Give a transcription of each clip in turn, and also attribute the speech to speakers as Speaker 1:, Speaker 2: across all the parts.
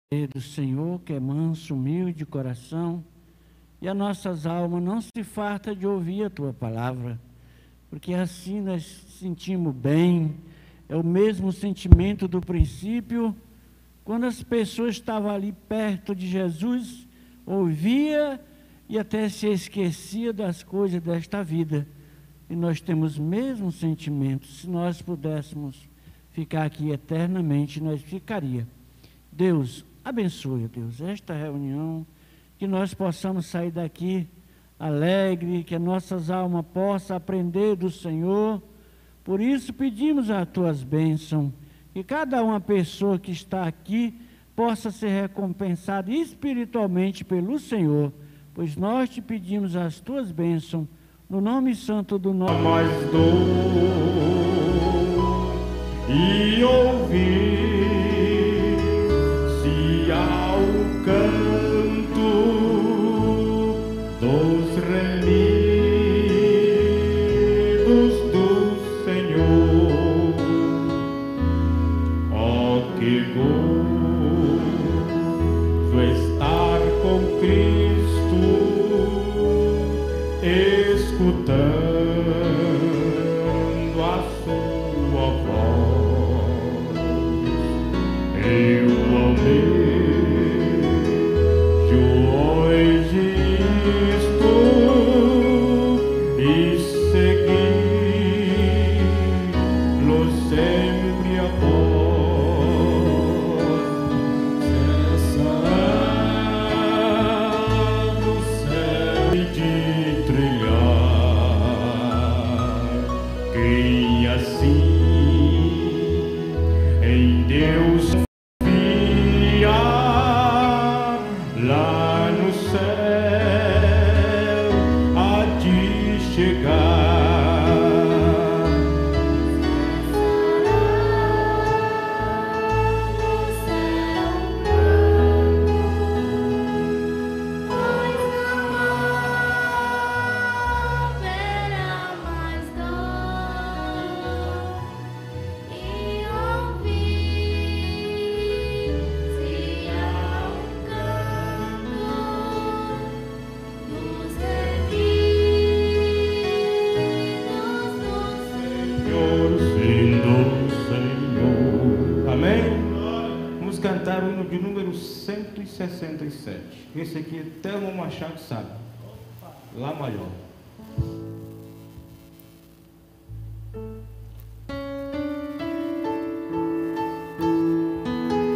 Speaker 1: do Senhor, que é manso, humilde de coração, e as nossas almas não se fartam de ouvir a Tua palavra, porque assim nós sentimos bem. É o mesmo sentimento do princípio, quando as pessoas estavam ali perto de Jesus, ouvia e até se esquecia das coisas desta vida. E nós temos o mesmo sentimento. Se nós pudéssemos ficar aqui eternamente, nós ficaria. Deus, abençoe, Deus, esta reunião, que nós possamos sair daqui alegre, que as nossas almas possam aprender do Senhor. Por isso pedimos as Tuas bênçãos, que cada uma pessoa que está aqui possa ser recompensada espiritualmente pelo Senhor, pois nós te pedimos as Tuas bênçãos, no nome santo do nosso...
Speaker 2: Mas dou e ouvir se ao canto dos remidos do Senhor. Oh, que gozo estar com Cristo, escutando a sua voz. Eu almejo hoje isto e segui-lo sempre após. Cessar no céu de trilhar. Quem assim em Deus confia, lá no céu há de chegar.
Speaker 3: Pois não haverá mais dor, e ouvir se ao canto dos remidos do
Speaker 2: Senhor, Senhor. Amém? Vamos cantar o hino de número 167. Esse aqui até o irmão Machado sabe. Lá maior.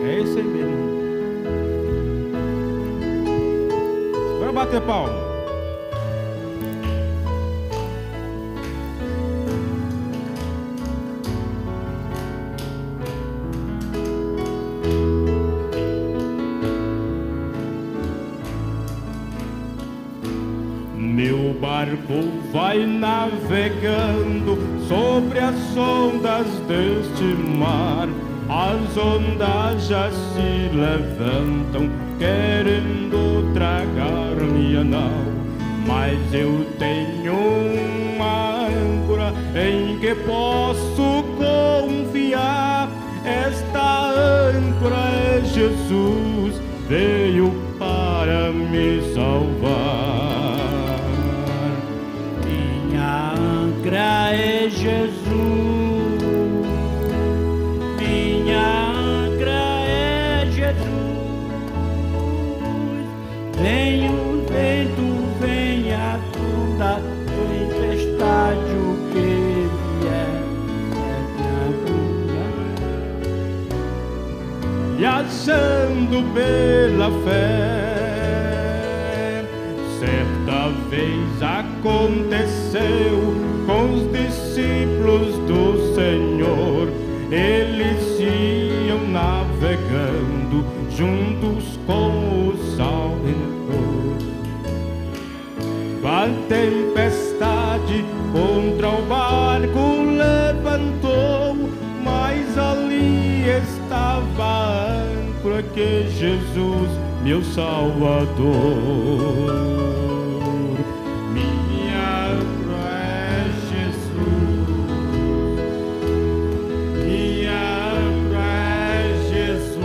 Speaker 2: É esse aí mesmo. Bora bater palma. Meu barco vai navegando sobre as ondas deste mar. As ondas já se levantam, querendo tragar minha nau. Mas eu tenho uma âncora em que posso confiar. Esta âncora é Jesus, veio para me salvar.
Speaker 1: Minha âncora é Jesus, minha âncora é Jesus. Vem o vento, vem a onda, tempestade, o que vier, é minha âncora.
Speaker 2: Viajando pela fé, certa vez aconteceu com os discípulos do Senhor. Eles iam navegando juntos com o Salvador. A tempestade contra o barco levantou, mas ali estava a âncora que é Jesus, meu Salvador. Minha âncora é Jesus, minha âncora é Jesus.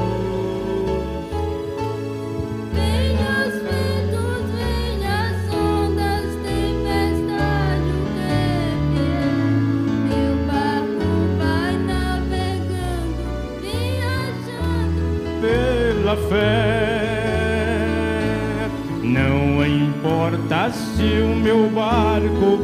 Speaker 2: Não importa se o meu barco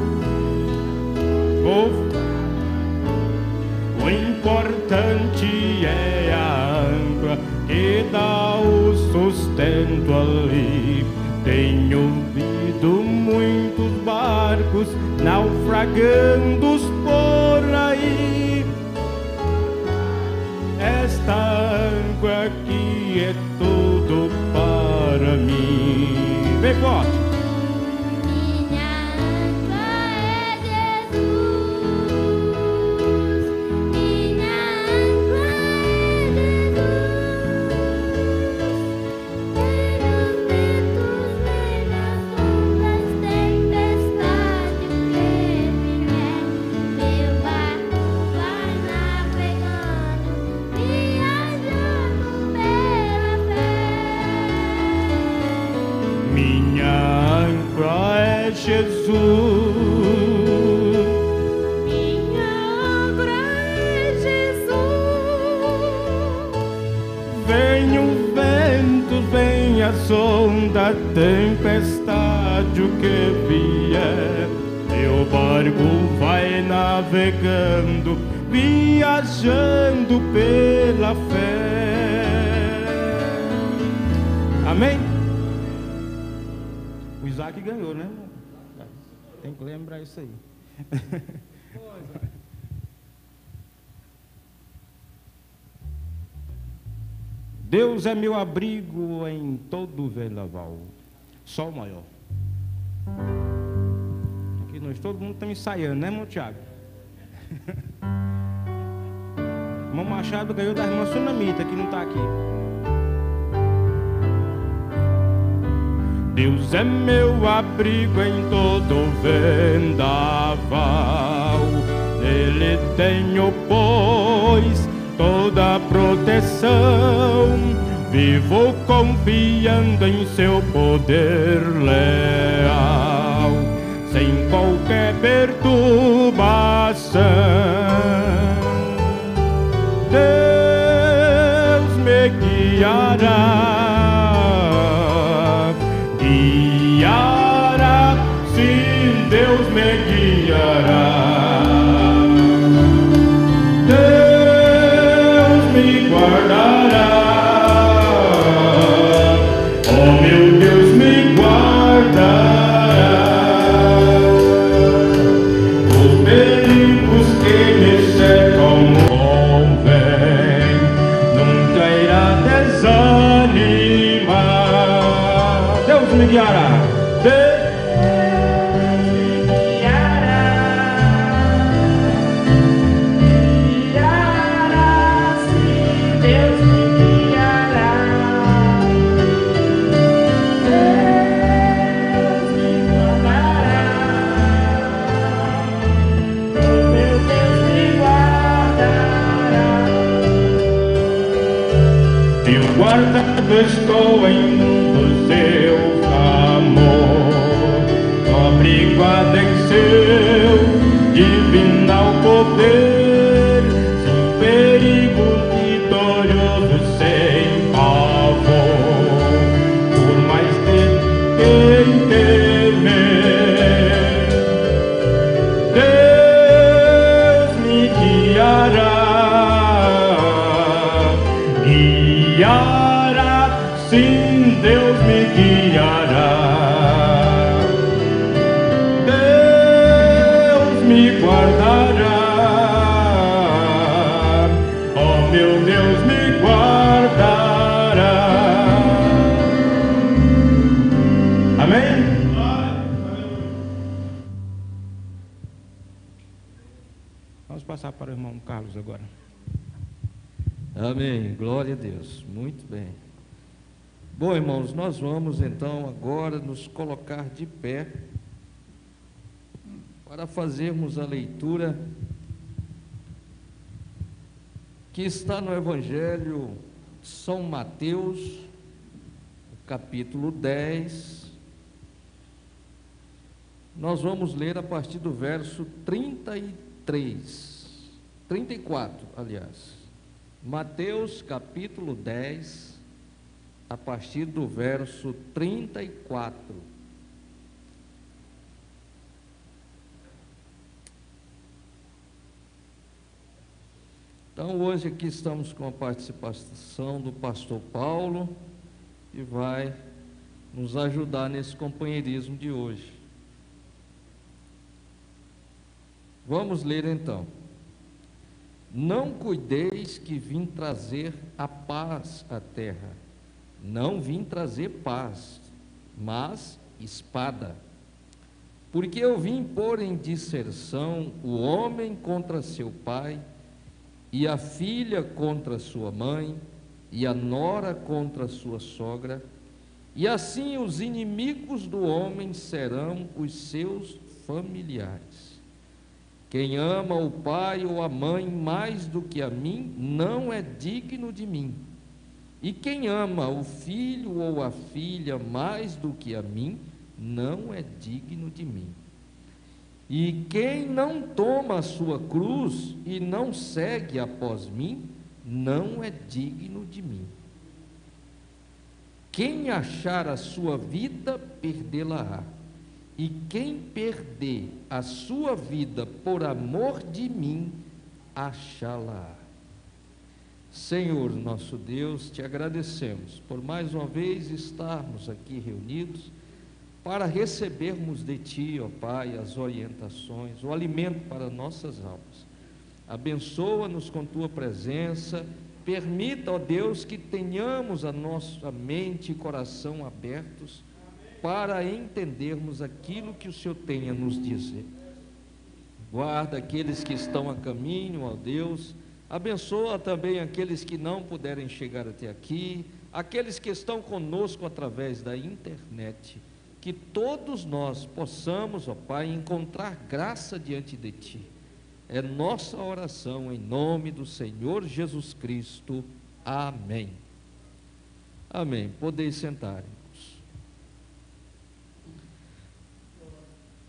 Speaker 2: o importante é a âncora que dá o sustento ali. Tenho visto muitos barcos naufragando por aí. Esta âncora aqui é tudo para mim. Bem forte.
Speaker 3: Minha âncora é Jesus. Minha âncora é Jesus. Nem nos ventos, nem nas ondas, tempestade que vier, meu barco vai navegando, viajando pela fé.
Speaker 2: Minha âncora é Jesus.
Speaker 3: Minha âncora é Jesus.
Speaker 2: Vem o vento, vem a onda, tempestade o que vier, meu barco vai navegando, viajando pela fé. Amém? O Isaac ganhou, né, irmão? Tem que lembrar isso aí. Deus é meu abrigo em todo vendaval. Sol maior. Aqui nós todo mundo está ensaiando, né, irmão Tiago? Irmão Machado ganhou da irmã Sunamita, que não está aqui. Deus é meu abrigo em todo vendaval. Nele tenho, pois, toda a proteção. Vivo confiando em seu poder leal, sem qualquer perturbação. Deus me guiará, guiará, sim, Deus me guiará. Deus me guardará. Oh, meu Deus me guardará. Os perigos que me cercam convém, nunca irá desanimar. Deus me guiará. Guardado estou em do seu amor, obrigado em seu divinal poder, sem perigo vitorioso, sem pavor, por mais ter quem temer. Deus me guiará, guiará, sim, Deus me guiará. Deus me guardará. Oh, meu Deus me guardará. Amém? Vamos passar para o irmão Carlos agora.
Speaker 4: Amém, glória a Deus, muito bem. Bom, irmãos, nós vamos então agora nos colocar de pé para fazermos a leitura que está no Evangelho de São Mateus, capítulo 10. Nós vamos ler a partir do verso 34, aliás. Mateus capítulo 10, a partir do verso 34. Então, hoje aqui estamos com a participação do pastor Paulo, que vai nos ajudar nesse companheirismo de hoje. Vamos ler então. Não cuideis que vim trazer a paz à terra. Não vim trazer paz, mas espada. Porque eu vim pôr em disserção o homem contra seu pai, e a filha contra sua mãe, e a nora contra sua sogra, e assim os inimigos do homem serão os seus familiares. Quem ama o pai ou a mãe mais do que a mim, não é digno de mim. E quem ama o filho ou a filha mais do que a mim, não é digno de mim. E quem não toma a sua cruz e não segue após mim, não é digno de mim. Quem achar a sua vida, perdê-la-á. E quem perder a sua vida por amor de mim, achá-la-á. Senhor nosso Deus, te agradecemos por mais uma vez estarmos aqui reunidos para recebermos de Ti, ó Pai, as orientações, o alimento para nossas almas. Abençoa-nos com Tua presença, permita, ó Deus, que tenhamos a nossa mente e coração abertos para entendermos aquilo que o Senhor tem a nos dizer. Guarda aqueles que estão a caminho, ó Deus, abençoa também aqueles que não puderem chegar até aqui, aqueles que estão conosco através da internet, que todos nós possamos, ó Pai, encontrar graça diante de Ti. É nossa oração em nome do Senhor Jesus Cristo. Amém. Amém. Podeis sentar.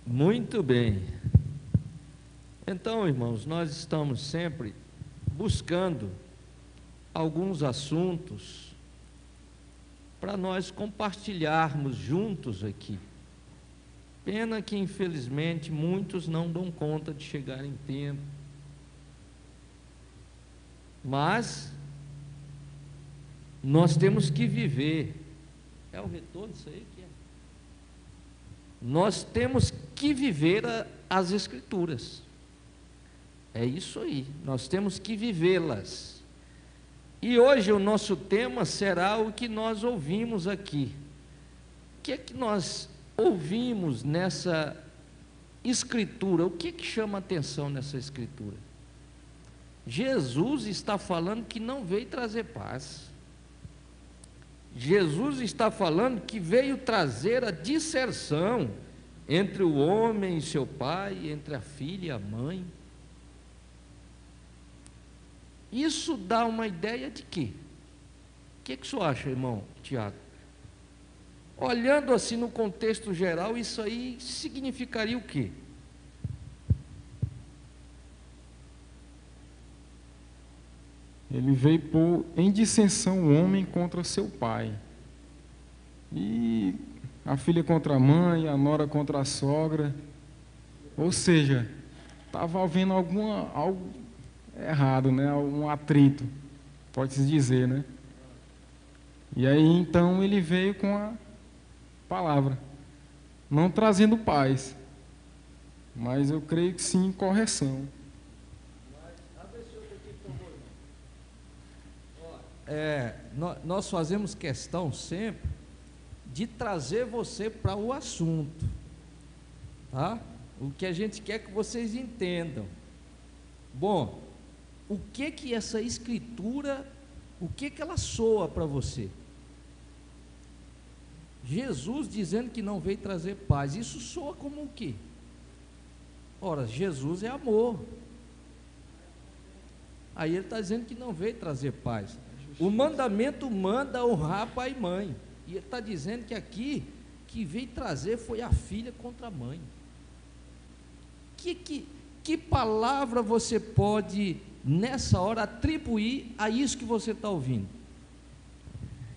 Speaker 4: Muito bem. Então, irmãos, nós estamos sempre buscando alguns assuntos para nós compartilharmos juntos aqui. Pena que, infelizmente, muitos não dão conta de chegar em tempo. Mas nós temos que viver. É o retorno isso aí que é? Nós temos que viver as Escrituras. É isso aí, nós temos que vivê-las. E hoje o nosso tema será o que nós ouvimos aqui. O que é que nós ouvimos nessa Escritura? O que é que chama a atenção nessa Escritura? Jesus está falando que não veio trazer paz. Jesus está falando que veio trazer a disserção entre o homem e seu pai, entre a filha e a mãe. Isso dá uma ideia de quê? O que o senhor acha, irmão Tiago? Olhando assim no contexto geral, isso aí significaria o quê?
Speaker 5: Ele veio pôr em dissensão o homem contra seu pai. E a filha contra a mãe, a nora contra a sogra. Ou seja, estava havendo algo errado, né? Um atrito, pode-se dizer, né? E aí então ele veio com a palavra, não trazendo paz, mas eu creio que sim, correção.
Speaker 4: Nós fazemos questão sempre de trazer você para o assunto, tá? O que a gente quer que vocês entendam. Bom, o que essa Escritura, o que ela soa para você? Jesus dizendo que não veio trazer paz, isso soa como o quê? Ora, Jesus é amor. Aí ele está dizendo que não veio trazer paz. O mandamento manda honrar pai e mãe. E ele está dizendo que aqui, que veio trazer foi a filha contra a mãe. Que palavra você pode, nessa hora, atribuir a isso que você está ouvindo?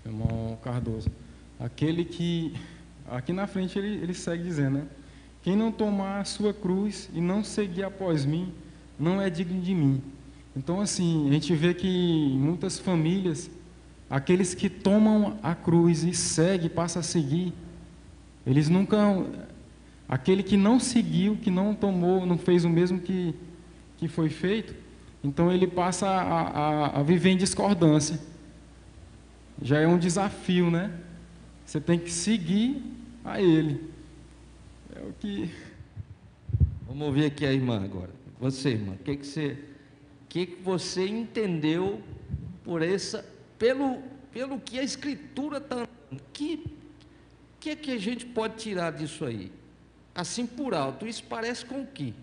Speaker 5: irmão Cardoso. Aquele que, aqui na frente ele segue dizendo, né? Quem não tomar a sua cruz e não seguir após mim, não é digno de mim. Então, assim, a gente vê que em muitas famílias, aqueles que tomam a cruz e seguem, passam a seguir, eles nunca... Aquele que não seguiu, que não tomou, não fez o mesmo que foi feito, então ele passa a viver em discordância. Já é um desafio, né? Você tem que seguir a ele. É o que...
Speaker 4: Vamos ouvir aqui a irmã agora. Você, irmã, o que você entendeu pelo que a Escritura está... O que é que a gente pode tirar disso aí? Assim por alto, isso parece com o quê?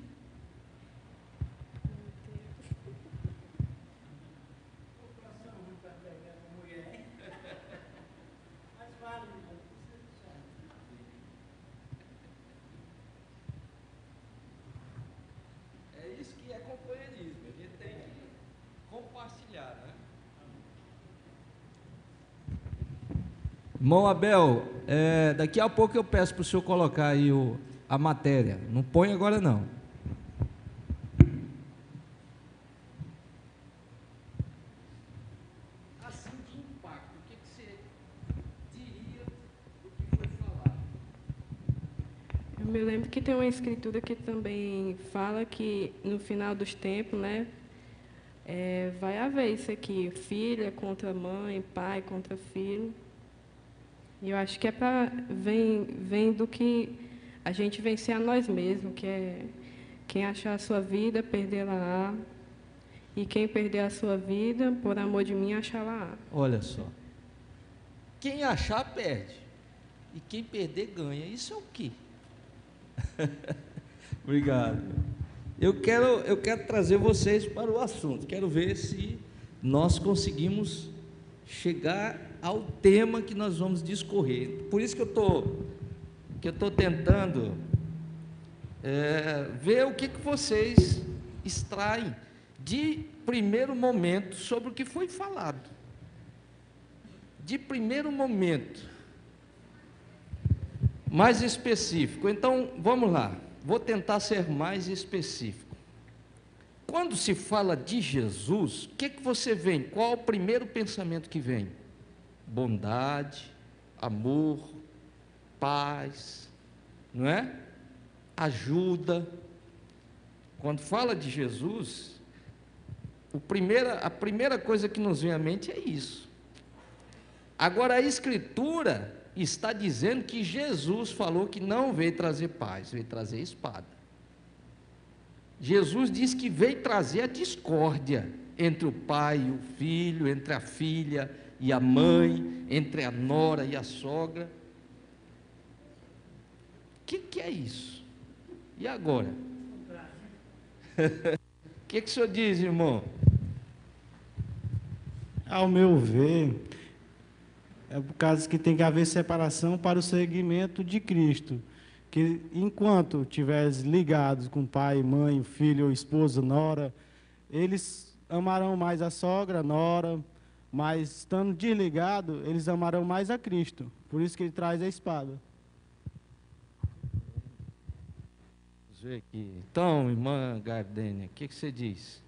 Speaker 4: É isso que é companheirismo, a gente tem que compartilhar, né?
Speaker 6: Irmão Abel, daqui a pouco eu peço para o senhor colocar aí a matéria. Não põe agora não.
Speaker 4: Assim de impacto, o que você diria do que foi falado?
Speaker 7: Eu me lembro que tem uma escritura que também fala que no final dos tempos, né, vai haver isso aqui, filha contra mãe, pai contra filho. E eu acho que vem do que a gente vencer a nós mesmos, que é quem achar a sua vida, perdê-la-á. E quem perder a sua vida, por amor de mim, achá-la-á.
Speaker 6: Olha só.
Speaker 4: Quem achar, perde. E quem perder, ganha. Isso é o quê?
Speaker 6: Obrigado. Eu quero trazer vocês para o assunto. Quero ver se nós conseguimos chegar ao tema que nós vamos discorrer. Por isso que eu estou tentando ver o que vocês extraem de primeiro momento sobre o que foi falado. De primeiro momento. Mais específico. Então, vamos lá. Vou tentar ser mais específico. Quando se fala de Jesus, o que você vê? Qual é o primeiro pensamento que vem? Bondade, amor, paz, não é? Ajuda. Quando fala de Jesus, a primeira coisa que nos vem à mente é isso. Agora, a Escritura está dizendo que Jesus falou que não veio trazer paz, veio trazer espada. Jesus diz que veio trazer a discórdia entre o pai e o filho, entre a filha e a mãe, entre a nora e a sogra. O que é isso? E agora? O que o senhor diz, irmão?
Speaker 8: Ao meu ver, é por causa que tem que haver separação para o seguimento de Cristo. Que enquanto estiveres ligados com pai, mãe, filho, esposa, nora, eles amarão mais a sogra, a nora, mas estando desligado, eles amarão mais a Cristo. Por isso que ele traz a espada.
Speaker 4: Vamos ver aqui. Então, irmã Gardênia, o que você diz?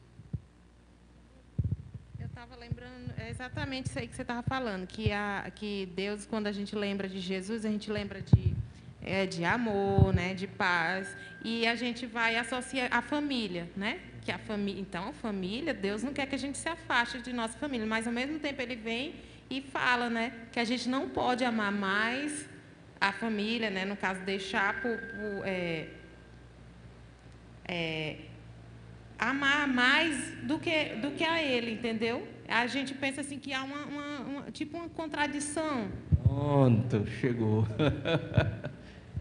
Speaker 9: Eu estava lembrando, é exatamente isso aí que você estava falando, que Deus, quando a gente lembra de Jesus, a gente lembra de amor, né, de paz, e a gente vai associar a família, né? Que a família, então, a família, Deus não quer que a gente se afaste de nossa família, mas ao mesmo tempo Ele vem e fala, né, que a gente não pode amar mais a família, né? No caso, deixar amar mais do que a Ele, entendeu? A gente pensa assim que há tipo uma contradição.
Speaker 4: Pronto, chegou.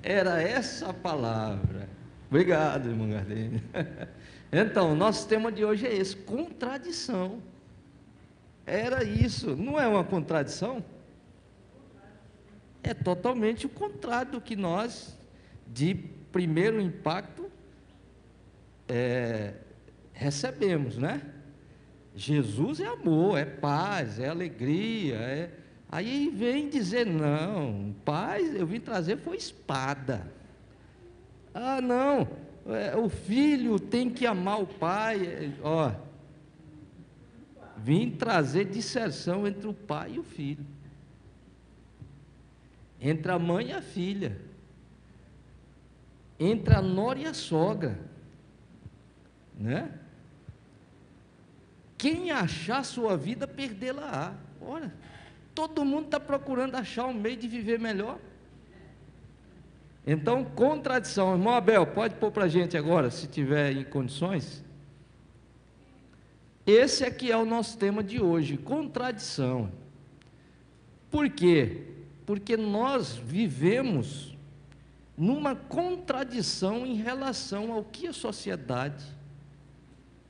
Speaker 4: Era essa a palavra. Obrigado, irmão Gardênia. Então, nosso tema de hoje é esse, contradição. Era isso, não é uma contradição? É totalmente o contrário do que nós, de primeiro impacto, recebemos, né? Jesus é amor, é paz, é alegria, é
Speaker 6: Aí vem dizer, não, pai, eu vim trazer foi espada. Ah, não, o filho tem que amar o pai. Ó, vim trazer disserção entre o pai e o filho, entre a mãe e a filha, entre a nora e a sogra, né? Quem achar sua vida, perdê-la-á. Olha, todo mundo está procurando achar um meio de viver melhor. Então, contradição. Irmão Abel, pode pôr para a gente agora, se tiver em condições. Esse aqui é o nosso tema de hoje, contradição. Por quê? Porque nós vivemos numa contradição em relação ao que a sociedade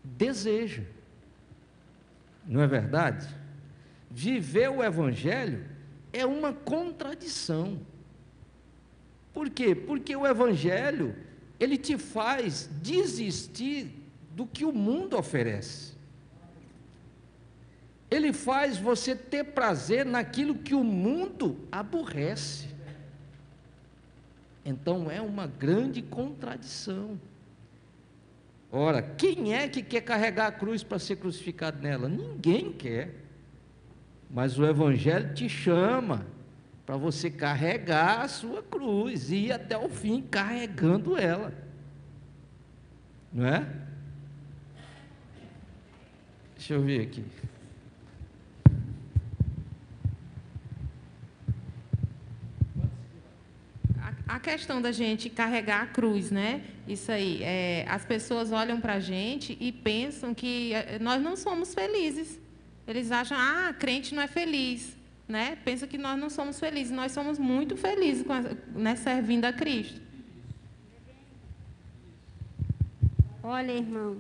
Speaker 6: deseja. Não é verdade? Viver o Evangelho é uma contradição. Por quê? Porque o Evangelho, ele te faz desistir do que o mundo oferece. Ele faz você ter prazer naquilo que o mundo aborrece. Então é uma grande contradição. Ora, quem é que quer carregar a cruz para ser crucificado nela? Ninguém quer. Mas o Evangelho te chama para você carregar a sua cruz e ir até o fim carregando ela. Não é? Deixa eu ver aqui.
Speaker 9: A questão da gente carregar a cruz, né? Isso aí, as pessoas olham para a gente e pensam que nós não somos felizes. Eles acham, crente não é feliz, né? Pensam que nós não somos felizes. Nós somos muito felizes né, servindo a Cristo.
Speaker 3: Olha, irmão,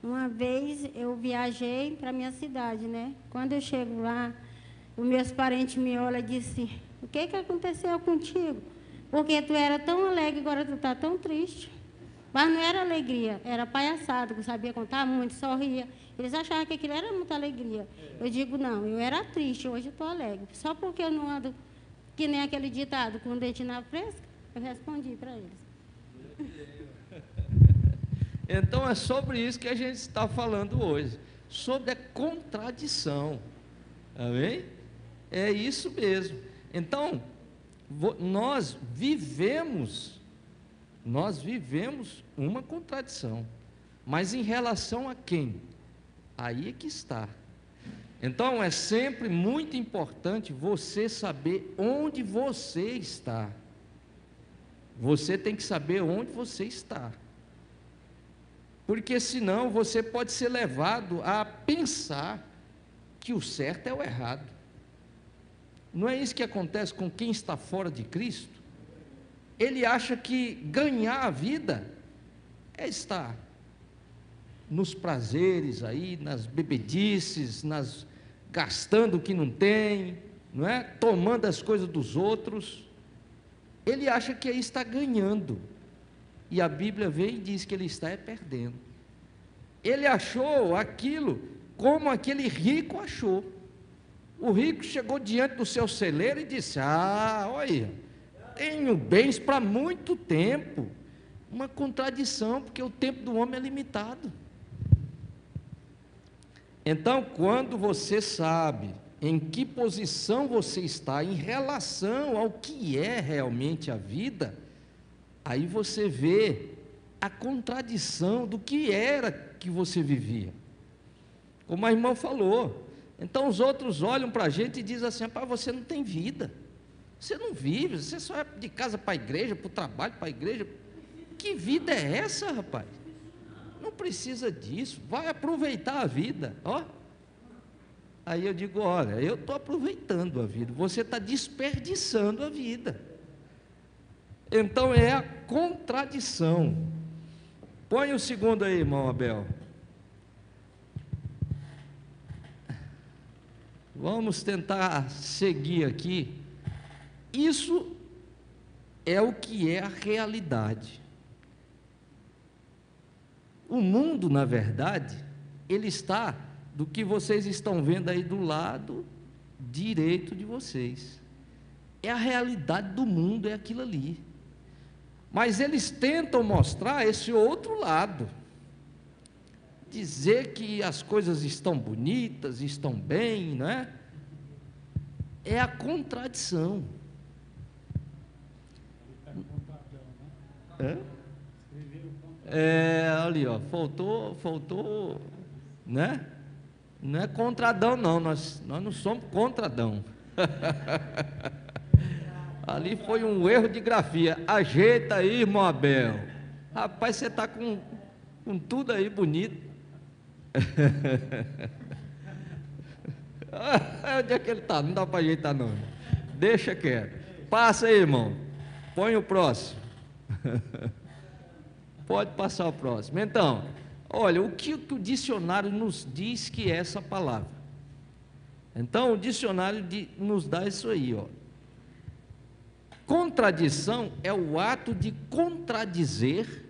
Speaker 3: uma vez eu viajei para minha cidade, né? Quando eu chego lá, os meus parentes me olham e dizem, o que aconteceu contigo? Porque tu era tão alegre, agora tu está tão triste. Mas não era alegria, era palhaçada, que eu sabia contar muito, sorria. Eles achavam que aquilo era muita alegria. Eu digo, não, eu era triste, hoje eu estou alegre. Só porque eu não ando, que nem aquele ditado, com o dente na fresca, eu respondi para eles.
Speaker 6: Então é sobre isso que a gente está falando hoje, sobre a contradição. Amém? É isso mesmo. Então, nós vivemos uma contradição, mas em relação a quem? Aí é que está. Então é sempre muito importante você saber onde você está. Você tem que saber onde você está, porque senão você pode ser levado a pensar que o certo é o errado. Não é isso que acontece com quem está fora de Cristo? Ele acha que ganhar a vida é estar nos prazeres aí, nas bebedices, gastando o que não tem, não é? Tomando as coisas dos outros. Ele acha que aí está ganhando, e a Bíblia vem e diz que ele está perdendo. Ele achou aquilo como aquele rico achou. O rico chegou diante do seu celeiro e disse, olha, tenho bens para muito tempo. Uma contradição, porque o tempo do homem é limitado. Então, quando você sabe em que posição você está em relação ao que é realmente a vida, aí você vê a contradição do que era que você vivia. Como a irmã falou, então os outros olham para a gente e dizem assim, você não tem vida, você não vive, você só é de casa para a igreja, para o trabalho, para a igreja. Que vida é essa, rapaz? Não precisa disso, vai aproveitar a vida, ó. Aí eu digo, olha, eu estou aproveitando a vida, você está desperdiçando a vida. Então é a contradição. Põe o segundo aí, irmão Abel. Vamos tentar seguir aqui. Isso é o que é a realidade. O mundo, na verdade, ele está do que vocês estão vendo aí do lado direito de vocês. É a realidade do mundo, é aquilo ali. Mas eles tentam mostrar esse outro lado. Dizer que as coisas estão bonitas, estão bem, não é? É a contradição. Ali, ó, faltou, né? Não é contra Adão, não, nós não somos contra Adão. Ali foi um erro de grafia. Ajeita aí, irmão Abel. Rapaz, você está com tudo aí bonito. Onde é que ele está? Não dá para ajeitar, não. Deixa quieto. Passa aí, irmão. Põe o próximo. Pode passar o próximo. Então, olha, o que o dicionário nos diz que é essa palavra? Então, o dicionário nos dá isso aí, ó. Contradição é o ato de contradizer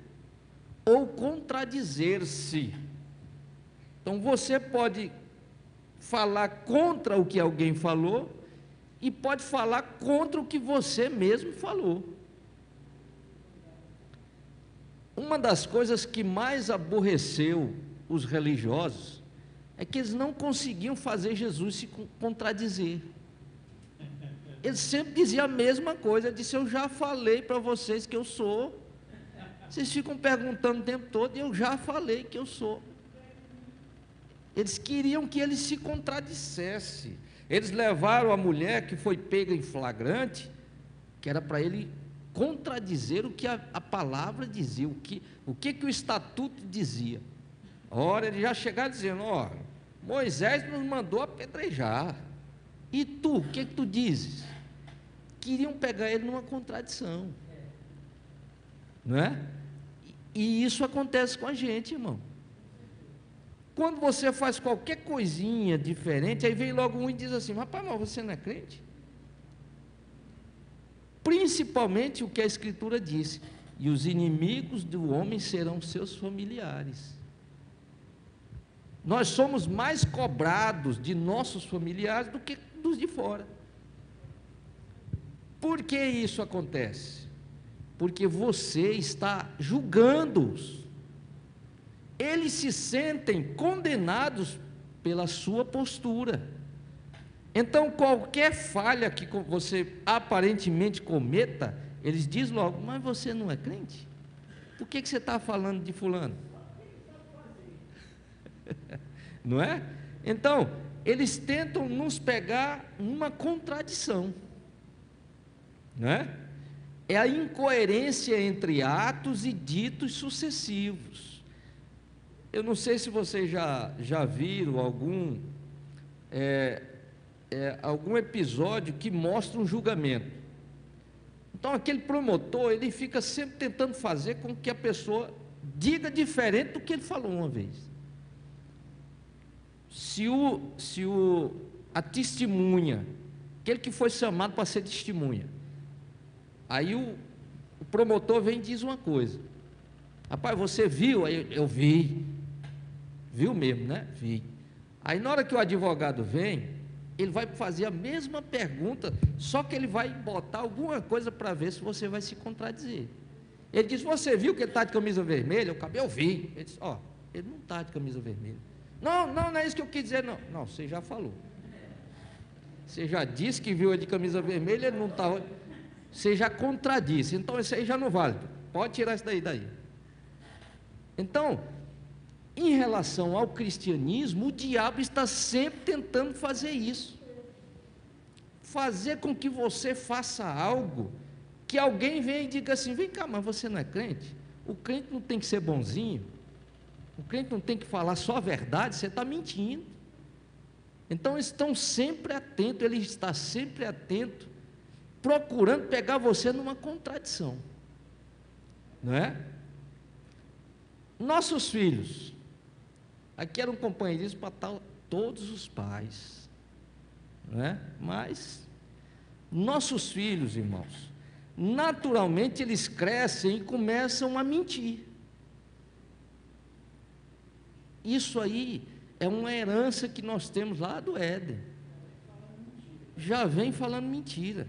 Speaker 6: ou contradizer-se. Então, você pode falar contra o que alguém falou e pode falar contra o que você mesmo falou. Uma das coisas que mais aborreceu os religiosos é que eles não conseguiam fazer Jesus se contradizer. Ele sempre dizia a mesma coisa. Ele disse: eu já falei para vocês que eu sou. Vocês ficam perguntando o tempo todo, e eu já falei que eu sou. Eles queriam que ele se contradissesse. Eles levaram a mulher que foi pega em flagrante, que era para ele contradizer o que a palavra dizia, o que o estatuto dizia. Ora, eles já chegaram dizendo: ó, Moisés nos mandou apedrejar, e tu, o que tu dizes? Queriam pegar ele numa contradição, não é? E isso acontece com a gente, irmão. Quando você faz qualquer coisinha diferente, aí vem logo um e diz assim: rapaz, mas você não é crente? Principalmente o que a Escritura disse: e os inimigos do homem serão seus familiares. Nós somos mais cobrados de nossos familiares do que dos de fora. Por que isso acontece? Porque você está julgando-os. Eles se sentem condenados pela sua postura. Então, qualquer falha que você aparentemente cometa, eles dizem logo: mas você não é crente? Por que você está falando de fulano? Não é? Então, eles tentam nos pegar numa contradição, não é? É a incoerência entre atos e ditos sucessivos. Eu não sei se vocês já viram algum episódio que mostra um julgamento. Então, aquele promotor, ele fica sempre tentando fazer com que a pessoa diga diferente do que ele falou uma vez. A testemunha, aquele que foi chamado para ser testemunha, aí o promotor vem e diz uma coisa: rapaz, você viu? Aí eu vi. Viu mesmo, né? Vi. Aí na hora que o advogado vem, ele vai fazer a mesma pergunta, só que ele vai botar alguma coisa para ver se você vai se contradizer. Ele diz: você viu que ele está de camisa vermelha? Eu vi. Ele diz: ó, ele não está de camisa vermelha. Não é isso que eu quis dizer, não. Não, você já falou. Você já disse que viu ele de camisa vermelha, ele não está. Você já contradisse, então isso aí já não vale. Pode tirar isso daí. Então, em relação ao cristianismo, o diabo está sempre tentando fazer isso. Fazer com que você faça algo, que alguém venha e diga assim: vem cá, mas você não é crente? O crente não tem que ser bonzinho? O crente não tem que falar só a verdade? Você está mentindo. Então, eles estão sempre atentos, ele está sempre atento, procurando pegar você numa contradição, não é? Nossos filhos, aqui era um companheirismo para todos os pais, não é? Mas nossos filhos, irmãos, naturalmente eles crescem e começam a mentir. Isso aí é uma herança que nós temos lá do Éden. já vem falando mentira,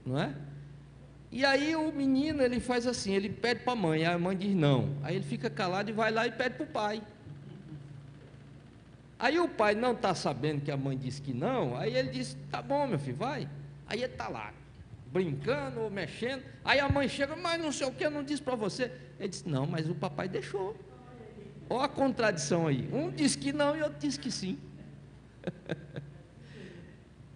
Speaker 6: não é? E aí o menino, ele faz assim, ele pede para a mãe, aí a mãe diz não, aí ele fica calado e vai lá e pede para o pai. Aí o pai não está sabendo que a mãe disse que não, aí ele diz, tá bom meu filho, vai. Aí ele está lá, brincando ou mexendo, aí a mãe chega, mas não sei o que, eu não disse para você. Ele disse, não, mas o papai deixou. Olha a contradição aí, um diz que não e outro diz que sim.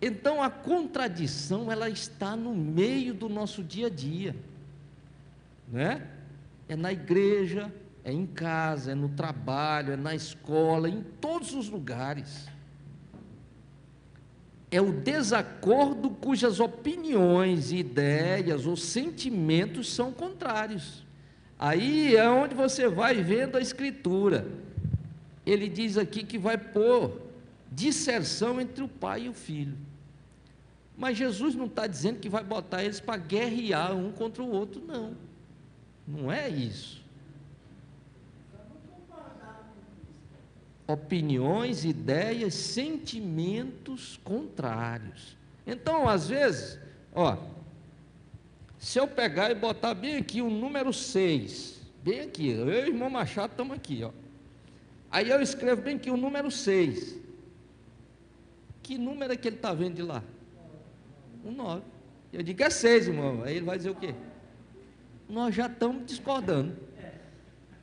Speaker 6: Então a contradição, ela está no meio do nosso dia a dia, né? É na igreja, é em casa, é no trabalho, é na escola, em todos os lugares. É o desacordo cujas opiniões, ideias ou sentimentos são contrários. Aí é onde você vai vendo a Escritura. Ele diz aqui que vai pôr disserção entre o pai e o filho. Mas Jesus não está dizendo que vai botar eles para guerrear um contra o outro, não. Não é isso. Opiniões, ideias, sentimentos contrários. Então, às vezes, ó, se eu pegar e botar bem aqui o número 6, bem aqui, eu e o irmão Machado estamos aqui, ó. Aí eu escrevo bem aqui o número 6. Que número é que ele está vendo de lá? O 9. Eu digo que é 6, irmão. Aí ele vai dizer o quê? Nós já estamos discordando.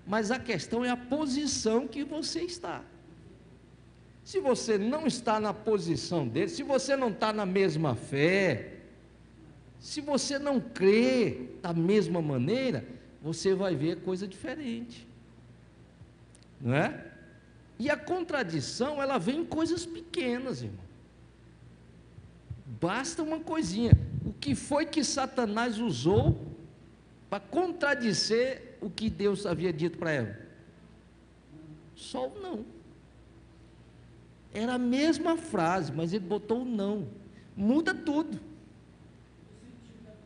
Speaker 6: Mas a questão é a posição que você está. Se você não está na posição dele, se você não está na mesma fé, se você não crê da mesma maneira, você vai ver coisa diferente. Não é? E a contradição, ela vem em coisas pequenas, irmão. Basta uma coisinha. O que foi que Satanás usou para contradizer o que Deus havia dito para ela? Só o não. Era a mesma frase, mas ele botou o não. Muda tudo.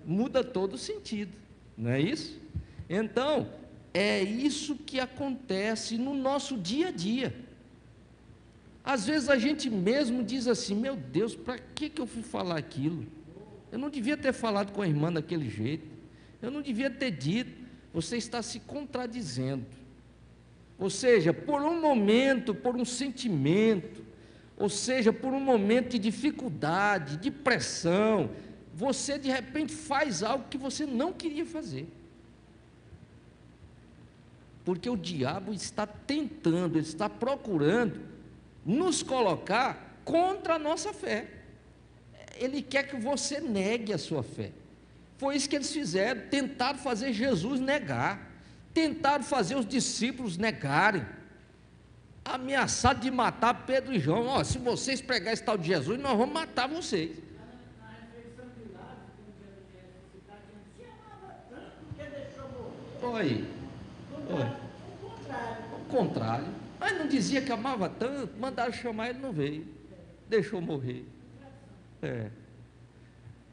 Speaker 6: Muda todo o sentido. Não é isso? Então, é isso que acontece no nosso dia a dia. Às vezes a gente mesmo diz assim, meu Deus, para que eu fui falar aquilo? Eu não devia ter falado com a irmã daquele jeito. Eu não devia ter dito. Você está se contradizendo. Ou seja, por um momento, por um sentimento, ou seja, por um momento de dificuldade, de pressão, você de repente faz algo que você não queria fazer. Porque o diabo está tentando, ele está procurando nos colocar contra a nossa fé. Ele quer que você negue a sua fé. Foi isso que eles fizeram, tentaram fazer Jesus negar, tentaram fazer os discípulos negarem, ameaçaram de matar Pedro e João. Ó, se vocês pregarem esse tal de Jesus, nós vamos matar vocês. Oi. O contrário. Mas não dizia que amava tanto, mandaram chamar, ele não veio, deixou morrer.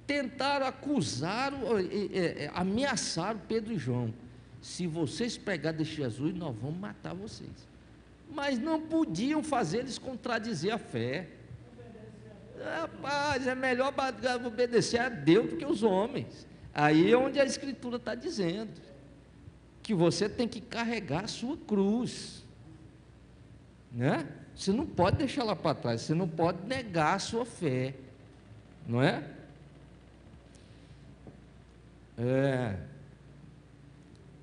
Speaker 6: Tentaram acusar, ameaçaram Pedro e João. Se vocês pregarem desse Jesus, nós vamos matar vocês. Mas não podiam fazer eles contradizer a fé. Rapaz, é melhor obedecer a Deus do que os homens. Aí é onde a Escritura está dizendo que você tem que carregar a sua cruz, né? Você não pode deixar ela para trás, você não pode negar a sua fé, não é?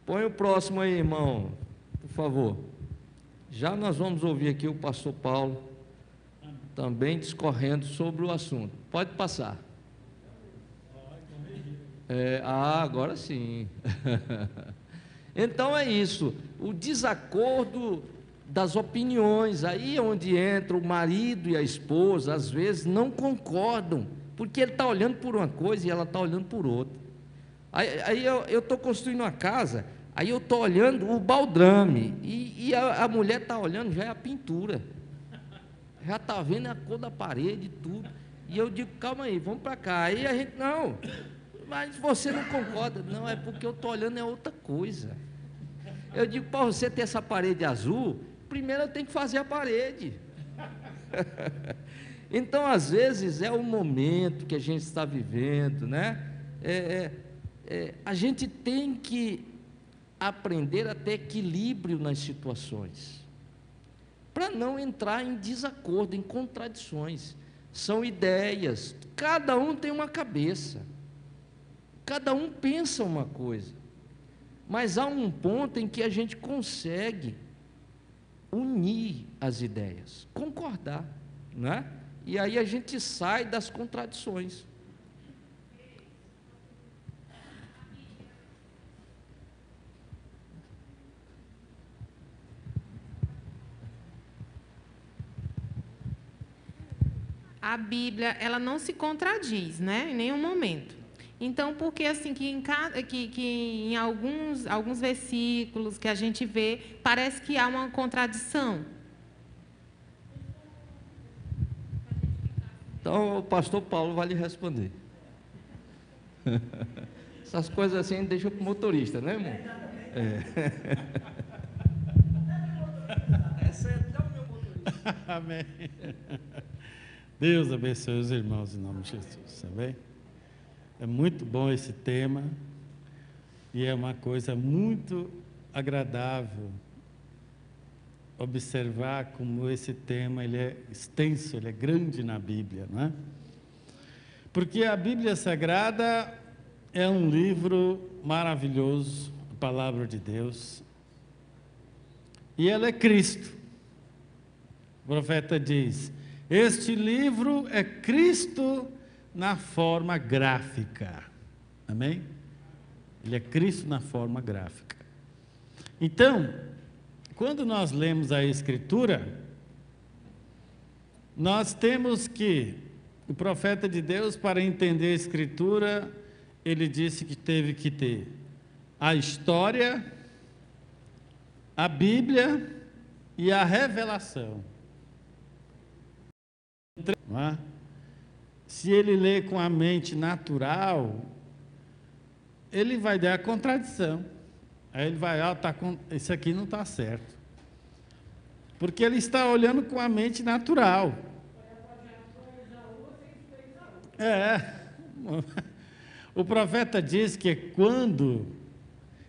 Speaker 6: Põe o próximo aí, irmão, por favor. Já nós vamos ouvir aqui o pastor Paulo também discorrendo sobre o assunto. Pode passar. Agora sim. Então é isso, o desacordo das opiniões, aí é onde entra o marido e a esposa, às vezes não concordam, porque ele está olhando por uma coisa e ela está olhando por outra. Aí eu estou construindo uma casa, aí eu estou olhando o baldrame, e a mulher está olhando já é a pintura, já está vendo a cor da parede e tudo, e eu digo, calma aí, vamos para cá, aí a gente, não, mas você não concorda, não, é porque eu estou olhando é outra coisa. Eu digo, para você ter essa parede azul, primeiro eu tenho que fazer a parede. Então, às vezes, é o momento que a gente está vivendo, né? A gente tem que aprender a ter equilíbrio nas situações, para não entrar em desacordo, em contradições. São ideias, cada um tem uma cabeça, cada um pensa uma coisa, mas há um ponto em que a gente consegue unir as ideias, concordar, né? E aí a gente sai das contradições.
Speaker 9: A Bíblia, ela não se contradiz, né, em nenhum momento. Então, porque assim que em alguns versículos que a gente vê, parece que há uma contradição.
Speaker 6: Então, o pastor Paulo vai lhe responder. Essas coisas assim deixa para o motorista, né, irmão?
Speaker 8: Essa é até o meu motorista. Amém. Deus abençoe os irmãos em nome de Jesus, amém? É muito bom esse tema e é uma coisa muito agradável observar como esse tema ele é extenso, ele é grande na Bíblia, não é? Porque a Bíblia Sagrada é um livro maravilhoso, a palavra de Deus, e ela é Cristo. O profeta diz: este livro é Cristo na forma gráfica. Amém? Ele é Cristo na forma gráfica. Então, quando nós lemos a Escritura, nós temos que, o profeta de Deus, para entender a Escritura, ele disse que teve que ter a história, a Bíblia e a revelação. Se ele lê com a mente natural, ele vai dar a contradição. Aí ele vai, isso aqui não está certo. Porque ele está olhando com a mente natural. O profeta diz que quando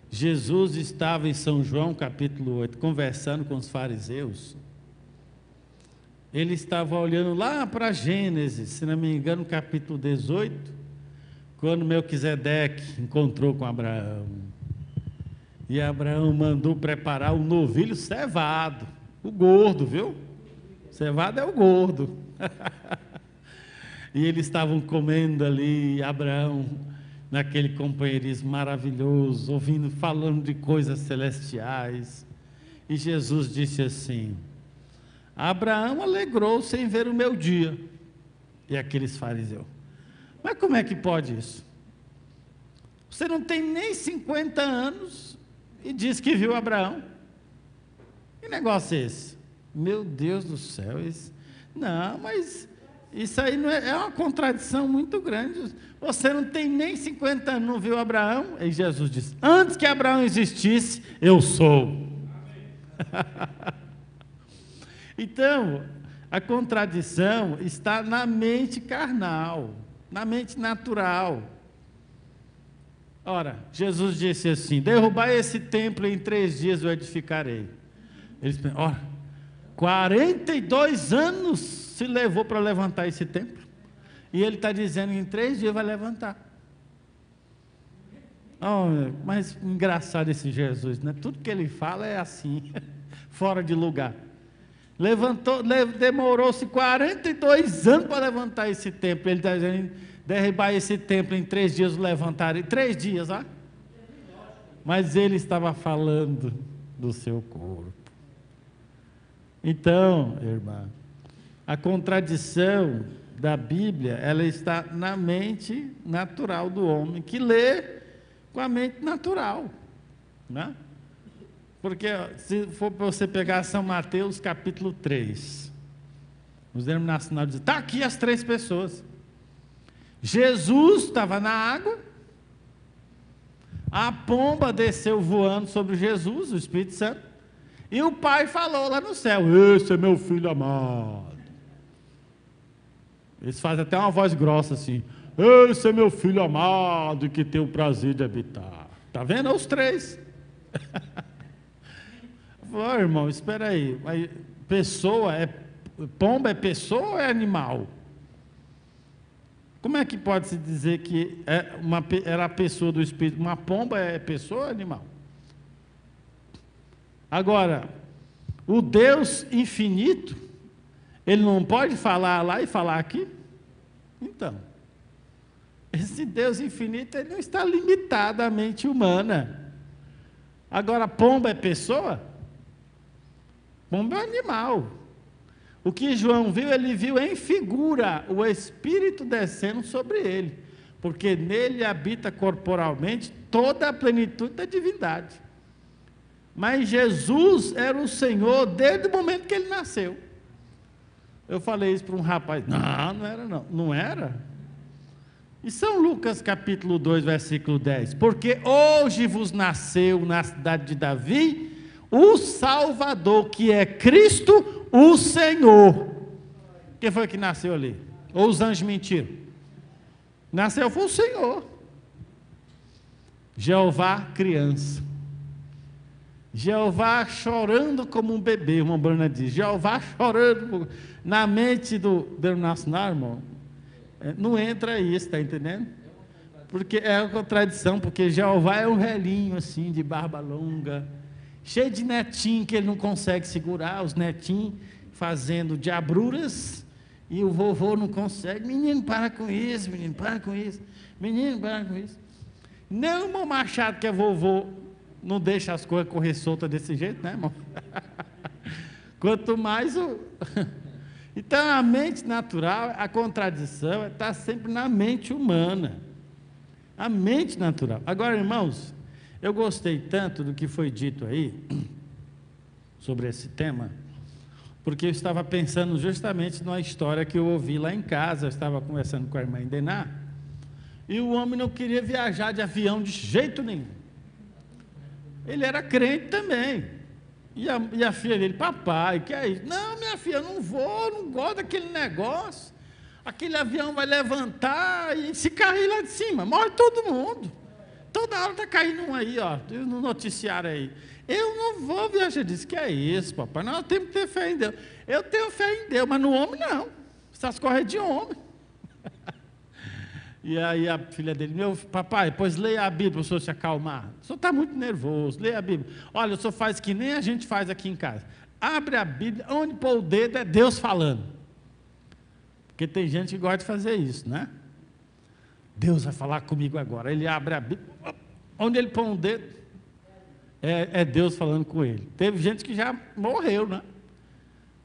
Speaker 8: Jesus estava em São João, capítulo 8, conversando com os fariseus, ele estava olhando lá para Gênesis, se não me engano, capítulo 18, quando Melquisedeque encontrou com Abraão. E Abraão mandou preparar o novilho cevado, o gordo, viu? Cevado é o gordo. E eles estavam comendo ali, Abraão, naquele companheirismo maravilhoso, ouvindo, falando de coisas celestiais. E Jesus disse assim: Abraão alegrou-se em ver o meu dia. E aqueles fariseus: mas como é que pode isso? Você não tem nem 50 anos e diz que viu Abraão. Que negócio é esse? Meu Deus do céu, não, mas isso aí não é uma contradição muito grande. Você não tem nem 50 anos, não viu Abraão? E Jesus disse: antes que Abraão existisse, eu sou. Então, a contradição está na mente carnal, na mente natural. Ora, Jesus disse assim: derrubar esse templo em 3 dias eu edificarei. Eles pensam: ora, 42 anos se levou para levantar esse templo, e ele está dizendo que em 3 dias vai levantar. Oh, mas engraçado esse Jesus, né? Tudo que ele fala é assim, fora de lugar. Demorou-se 42 anos para levantar esse templo. Ele está dizendo: derrubar esse templo em 3 dias, levantar em 3 dias, ó. Mas ele estava falando do seu corpo. Então, irmã, a contradição da Bíblia, ela está na mente natural do homem, que lê com a mente natural, né? Porque se for para você pegar São Mateus capítulo 3, os denominacionais dizem: está aqui as 3 pessoas. Jesus estava na água, a pomba desceu voando sobre Jesus, o Espírito Santo, e o Pai falou lá no céu: esse é meu filho amado.
Speaker 10: Eles fazem até uma voz grossa assim: esse é meu filho amado que tem o prazer de habitar. Está vendo? Os três. Oh, irmão, espera aí. Mas pomba é pessoa ou é animal? Como é que pode se dizer que era a pessoa do Espírito? Uma pomba é pessoa ou animal? Agora, o Deus infinito, ele não pode falar lá e falar aqui? Então, esse Deus infinito, ele não está limitado à mente humana. Agora, pomba é pessoa? Pomba é animal. O que João viu, ele viu em figura o Espírito descendo sobre ele, porque nele habita corporalmente toda a plenitude da divindade. Mas Jesus era o Senhor desde o momento que ele nasceu. Eu falei isso para um rapaz: não era não. Não era? E São Lucas capítulo 2, versículo 10: porque hoje vos nasceu na cidade de Davi o Salvador, que é Cristo o Senhor. Quem foi que nasceu ali? Ou os anjos mentiram? Nasceu foi o Senhor. Jeová criança. Jeová chorando como um bebê, irmão Bruna diz. Jeová chorando. Na mente do nacional, irmão, não entra isso, está entendendo? Porque é uma contradição, porque Jeová é um velhinho assim, de barba longa, cheio de netinho que ele não consegue segurar, os netinhos fazendo diabruras, e o vovô não consegue. Menino, para com isso, menino, para com isso. Menino, para com isso. Nem o irmão Machado, que é vovô, não deixa as coisas correr soltas desse jeito, né, irmão? Quanto mais o... Então, a mente natural, a contradição está sempre na mente humana. A mente natural. Agora, irmãos, eu gostei tanto do que foi dito aí, sobre esse tema, porque eu estava pensando justamente numa história que eu ouvi lá em casa. Eu estava conversando com a irmã Indená, e o homem não queria viajar de avião de jeito nenhum. Ele era crente também. E a filha dele: papai, que é isso? Não, minha filha, eu não vou, não gosto daquele negócio. Aquele avião vai levantar e se cair lá de cima, morre todo mundo. Toda hora está caindo um aí, ó, no noticiário aí. Eu não vou viajar. Disse: que é isso, papai? Nós temos que ter fé em Deus. Eu tenho fé em Deus, mas no homem não. Essas coisas é de homem. E aí a filha dele: meu papai, pois leia a Bíblia para o senhor se acalmar. O senhor está muito nervoso, leia a Bíblia. Olha, o senhor faz que nem a gente faz aqui em casa. Abre a Bíblia, onde pôr o dedo é Deus falando. Porque tem gente que gosta de fazer isso, né? Deus vai falar comigo agora. Ele abre a Bíblia, onde ele põe o dedo, é Deus falando com ele. Teve gente que já morreu, né?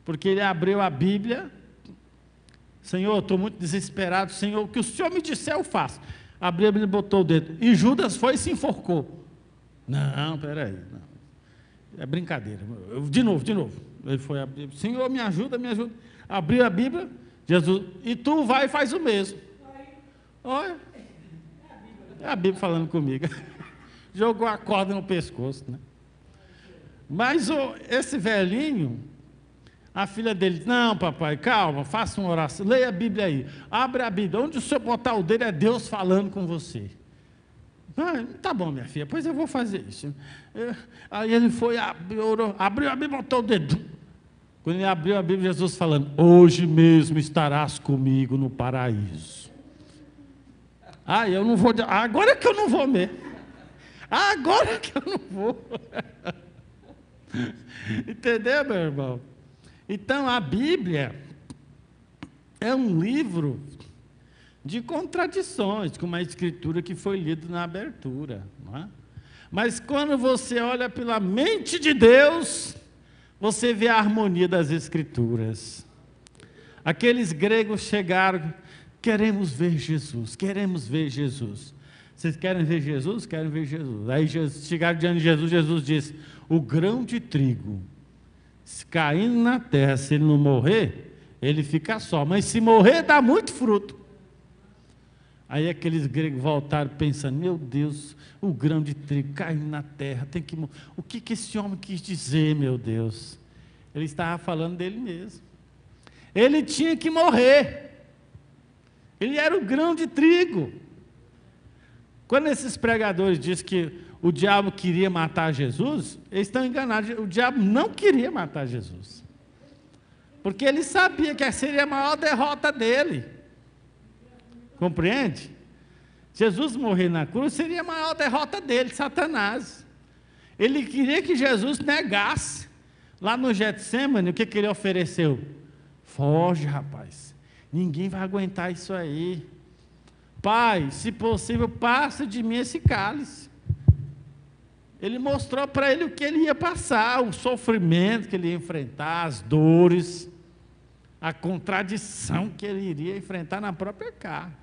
Speaker 10: Porque ele abriu a Bíblia: Senhor, eu estou muito desesperado, Senhor, o que o Senhor me disser eu faço. Abriu a Bíblia e botou o dedo. E Judas foi e se enforcou. Não, peraí, não. É brincadeira. De novo. Ele foi abrir: Senhor, me ajuda. Abriu a Bíblia, Jesus: e tu vai e faz o mesmo. Olha, é a Bíblia falando comigo. Jogou a corda no pescoço, né? Mas esse velhinho, a filha dele: não, papai, calma, faça uma oração, leia a Bíblia aí, abre a Bíblia, onde o senhor botar o dedo é Deus falando com você. Ah, tá bom, minha filha, pois eu vou fazer isso. Aí ele foi, abriu a Bíblia, botou o dedo. Quando ele abriu a Bíblia, Jesus falando: hoje mesmo estarás comigo no paraíso. Ah, eu não vou, agora que eu não vou mesmo. Agora que eu não vou. Entendeu, meu irmão? Então, a Bíblia é um livro de contradições, como a escritura que foi lida na abertura, não é? Mas quando você olha pela mente de Deus, você vê a harmonia das escrituras. Aqueles gregos chegaram: queremos ver Jesus, queremos ver Jesus. Vocês querem ver Jesus? Querem ver Jesus. Aí chegaram diante de Jesus, Jesus disse: o grão de trigo, caindo na terra, se ele não morrer, ele fica só, mas se morrer, dá muito fruto. Aí aqueles gregos voltaram pensando: meu Deus, o grão de trigo caindo na terra, tem que morrer. O que esse homem quis dizer, meu Deus? Ele estava falando dele mesmo. Ele tinha que morrer. Ele era o grão de trigo. Quando esses pregadores dizem que o diabo queria matar Jesus, eles estão enganados. O diabo não queria matar Jesus, porque ele sabia que seria a maior derrota dele. Compreende? Jesus morrer na cruz seria a maior derrota dele, Satanás. Ele queria que Jesus negasse. Lá no Getsêmani, o que ele ofereceu? Foge, rapaz, ninguém vai aguentar isso aí. Pai, se possível, passa de mim esse cálice. Ele mostrou para ele o que ele ia passar, o sofrimento que ele ia enfrentar, as dores, a contradição que ele iria enfrentar na própria carne.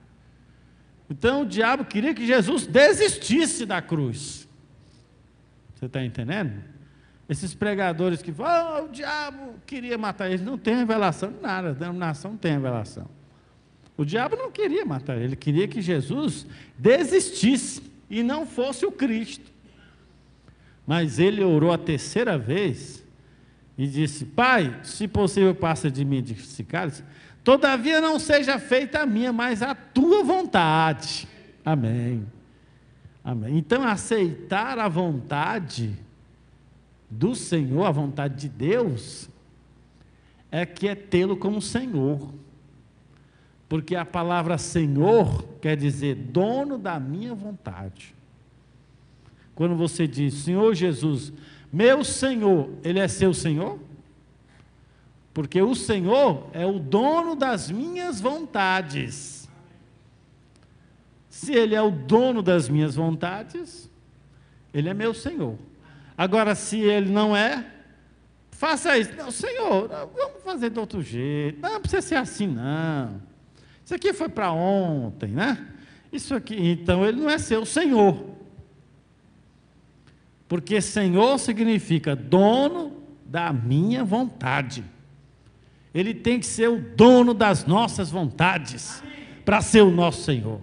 Speaker 10: Então o diabo queria que Jesus desistisse da cruz. Você está entendendo? Esses pregadores que falam, o diabo queria matar eles, não tem revelação de nada, a denominação não tem revelação. O diabo não queria matar ele queria que Jesus desistisse e não fosse o Cristo. Mas ele orou a terceira vez e disse: Pai, se possível, passa de mim esse cálice, todavia não seja feita a minha, mas a tua vontade. Amém. Amém. Então, aceitar a vontade do Senhor, a vontade de Deus, é que é tê-lo como Senhor. Porque a palavra Senhor quer dizer dono da minha vontade. Quando você diz, Senhor Jesus, meu Senhor, Ele é seu Senhor? Porque o Senhor é o dono das minhas vontades. Se Ele é o dono das minhas vontades, Ele é meu Senhor. Agora, se Ele não é, faça isso. Não, Senhor, vamos fazer de outro jeito. Não precisa ser assim, não. Isso aqui foi para ontem, né? Isso aqui, então Ele não é seu Senhor. Porque Senhor significa dono da minha vontade. Ele tem que ser o dono das nossas vontades, para ser o nosso Senhor.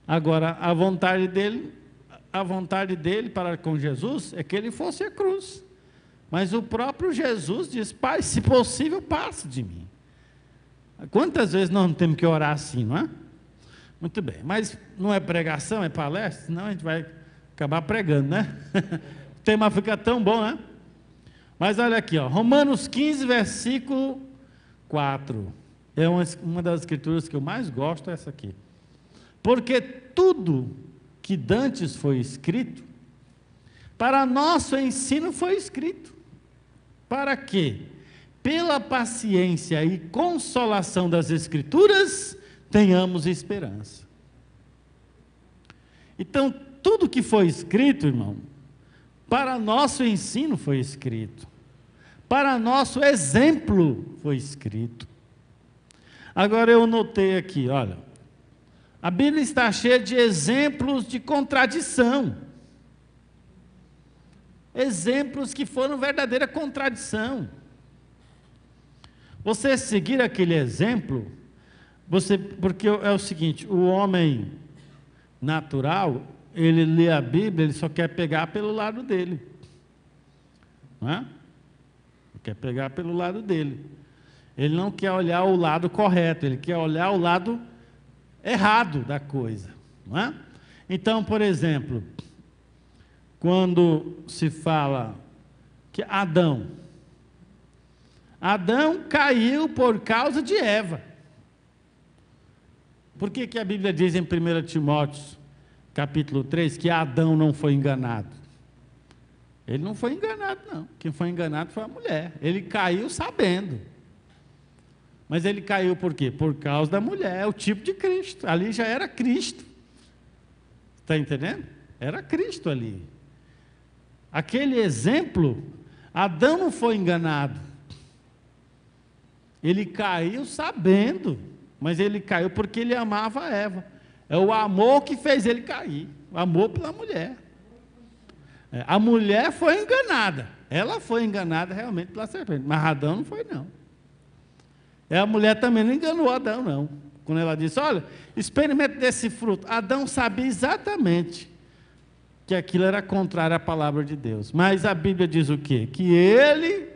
Speaker 10: Agora, a vontade dele para com Jesus é que ele fosse a cruz. Mas o próprio Jesus diz: Pai, se possível, passe de mim. Quantas vezes nós não temos que orar assim, não é? Muito bem, mas não é pregação, é palestra, senão a gente vai acabar pregando, né? O tema fica tão bom, né? Mas olha aqui, ó, Romanos 15, versículo 4. É uma das escrituras que eu mais gosto, é essa aqui. Porque tudo que dantes foi escrito, para nosso ensino foi escrito. Para quê? Pela paciência e consolação das Escrituras, tenhamos esperança. Então, tudo que foi escrito, irmão, para nosso ensino foi escrito, para nosso exemplo foi escrito. Agora eu notei aqui, olha, a Bíblia está cheia de exemplos de contradição, exemplos que foram verdadeira contradição. Você seguir aquele exemplo, porque é o seguinte, o homem natural, ele lê a Bíblia, ele só quer pegar pelo lado dele, não é? Quer pegar pelo lado dele, ele não quer olhar o lado correto, ele quer olhar o lado errado da coisa, não é? Então, por exemplo, quando se fala que Adão caiu por causa de Eva. Por que a Bíblia diz em 1 Timóteo, capítulo 3, que Adão não foi enganado? Ele não foi enganado, não. Quem foi enganado foi a mulher. Ele caiu sabendo. Mas ele caiu por quê? Por causa da mulher, é o tipo de Cristo. Ali já era Cristo. Está entendendo? Era Cristo ali. Aquele exemplo, Adão não foi enganado. Ele caiu sabendo, mas ele caiu porque ele amava a Eva. É o amor que fez ele cair, o amor pela mulher. A mulher foi enganada, ela foi enganada realmente pela serpente, mas Adão não foi, não. A mulher também não enganou Adão, não. Quando ela disse, olha, experimente desse fruto. Adão sabia exatamente que aquilo era contrário à palavra de Deus. Mas a Bíblia diz o quê? Que ele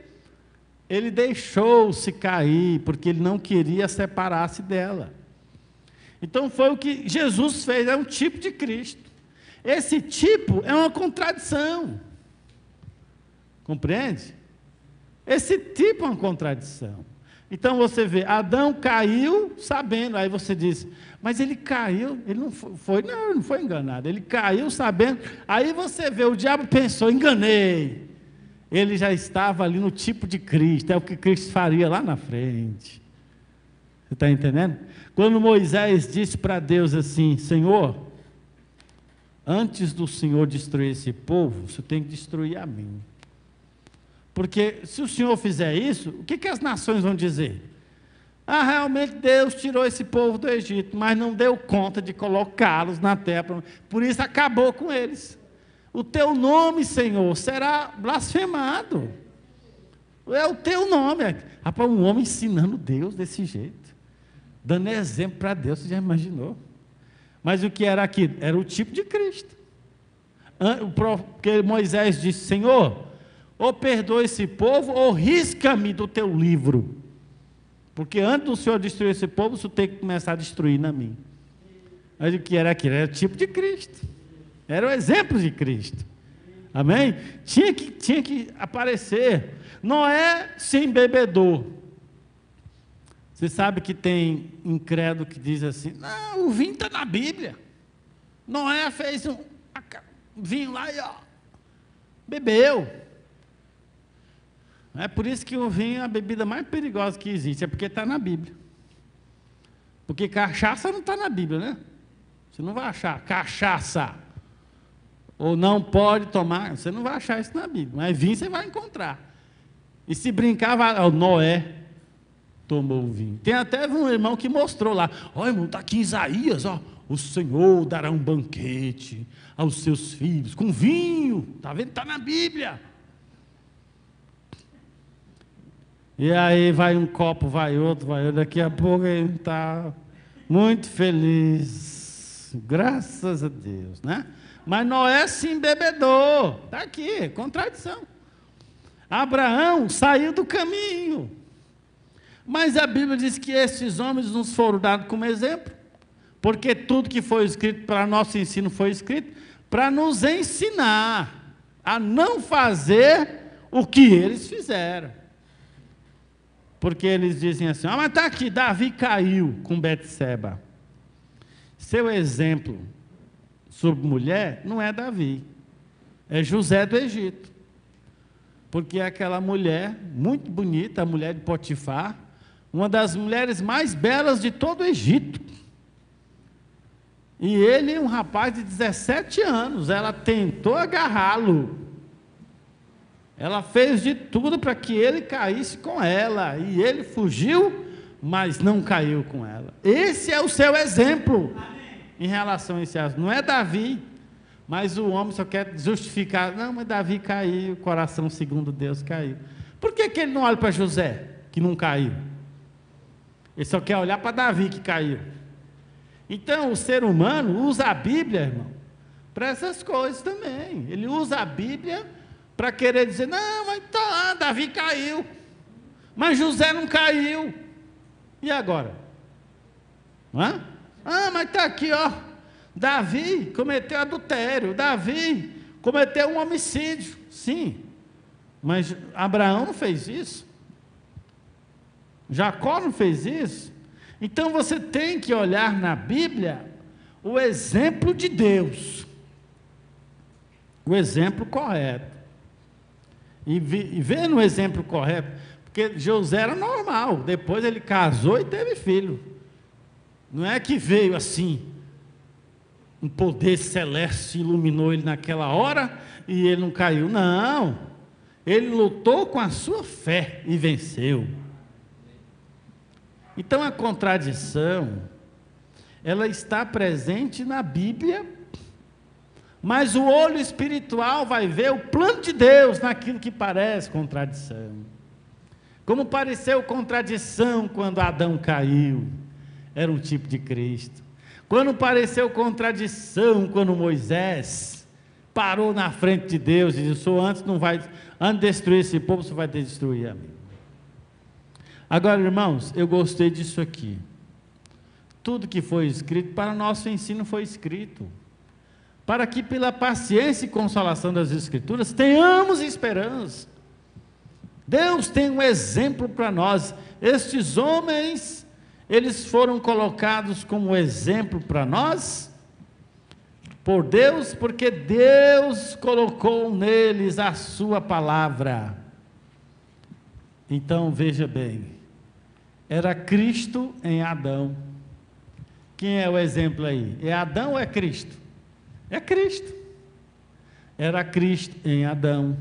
Speaker 10: ele deixou-se cair, porque ele não queria separar-se dela. Então foi o que Jesus fez, é um tipo de Cristo. Esse tipo é uma contradição. Compreende? Esse tipo é uma contradição. Então você vê, Adão caiu sabendo, aí você diz, mas ele caiu, ele não foi enganado, ele caiu sabendo, aí você vê, o diabo pensou, enganei, ele já estava ali no tipo de Cristo, é o que Cristo faria lá na frente, você está entendendo? Quando Moisés disse para Deus assim, Senhor, antes do Senhor destruir esse povo, você tem que destruir a mim. Porque se o Senhor fizer isso, o que as nações vão dizer? Ah, realmente Deus tirou esse povo do Egito, mas não deu conta de colocá-los na terra, por isso acabou com eles. O teu nome, Senhor, será blasfemado. É o teu nome. Rapaz, um homem ensinando Deus desse jeito, dando exemplo para Deus, você já imaginou? Mas o que era aquilo? Era o tipo de Cristo. Porque Moisés disse, Senhor, ou perdoa esse povo, ou risca-me do teu livro. Porque antes do Senhor destruir esse povo, o Senhor tem que começar a destruir na mim. Mas o que era aquilo? Era o tipo de Cristo. Era o exemplo de Cristo. Amém? Tinha que aparecer. Noé se embebedou. Você sabe que tem incrédulo que diz assim, não, o vinho está na Bíblia. Noé fez um vinho lá e ó, bebeu. É por isso que o vinho é a bebida mais perigosa que existe, é porque está na Bíblia. Porque cachaça não está na Bíblia, né? Você não vai achar cachaça, ou não pode tomar, você não vai achar isso na Bíblia, mas vinho você vai encontrar. E se brincar, Noé tomou o vinho. Tem até um irmão que mostrou lá, olha irmão, está aqui em Isaías, ó, o Senhor dará um banquete aos seus filhos, com vinho, está vendo? Está na Bíblia. E aí vai um copo, vai outro, daqui a pouco ele está muito feliz, graças a Deus, né? Mas Noé se embebedou, está aqui, contradição. Abraão saiu do caminho, mas a Bíblia diz que esses homens nos foram dados como exemplo, porque tudo que foi escrito para nosso ensino foi escrito para nos ensinar a não fazer o que eles fizeram. Porque eles dizem assim, mas está aqui, Davi caiu com Betseba. Seu exemplo sobre mulher não é Davi, é José do Egito. Porque é aquela mulher muito bonita, a mulher de Potifar, uma das mulheres mais belas de todo o Egito. E ele é um rapaz de 17 anos, ela tentou agarrá-lo. Ela fez de tudo para que ele caísse com ela, e ele fugiu, mas não caiu com ela. Esse é o seu exemplo. Amém. Em relação a esse assunto. Não é Davi, mas o homem só quer justificar, não, mas Davi caiu, o coração segundo Deus caiu. Por que ele não olha para José, que não caiu? Ele só quer olhar para Davi, que caiu. Então, o ser humano usa a Bíblia, irmão, para essas coisas também. Ele usa a Bíblia para querer dizer, não, mas tá lá, Davi caiu, mas José não caiu, e agora? Não é? Ah, mas está aqui, ó, Davi cometeu adultério, Davi cometeu um homicídio, sim, mas Abraão não fez isso, Jacó não fez isso, então você tem que olhar na Bíblia o exemplo de Deus, o exemplo correto, e ver no exemplo correto, porque José era normal, depois ele casou e teve filho, não é que veio assim, um poder celeste iluminou ele naquela hora, e ele não caiu, não, ele lutou com a sua fé e venceu. Então a contradição, ela está presente na Bíblia, mas o olho espiritual vai ver o plano de Deus naquilo que parece contradição. Como pareceu contradição quando Adão caiu, era um tipo de Cristo. Quando pareceu contradição quando Moisés parou na frente de Deus e disse, antes de destruir esse povo, você vai destruir a mim. Agora, irmãos, eu gostei disso aqui. Tudo que foi escrito para nosso ensino foi escrito, para que pela paciência e consolação das Escrituras tenhamos esperança. Deus tem um exemplo para nós. Estes homens, eles foram colocados como exemplo para nós, por Deus, porque Deus colocou neles a sua palavra. Então, veja bem, era Cristo em Adão. Quem é o exemplo aí? É Adão ou é Cristo? É Cristo. Era Cristo em Adão,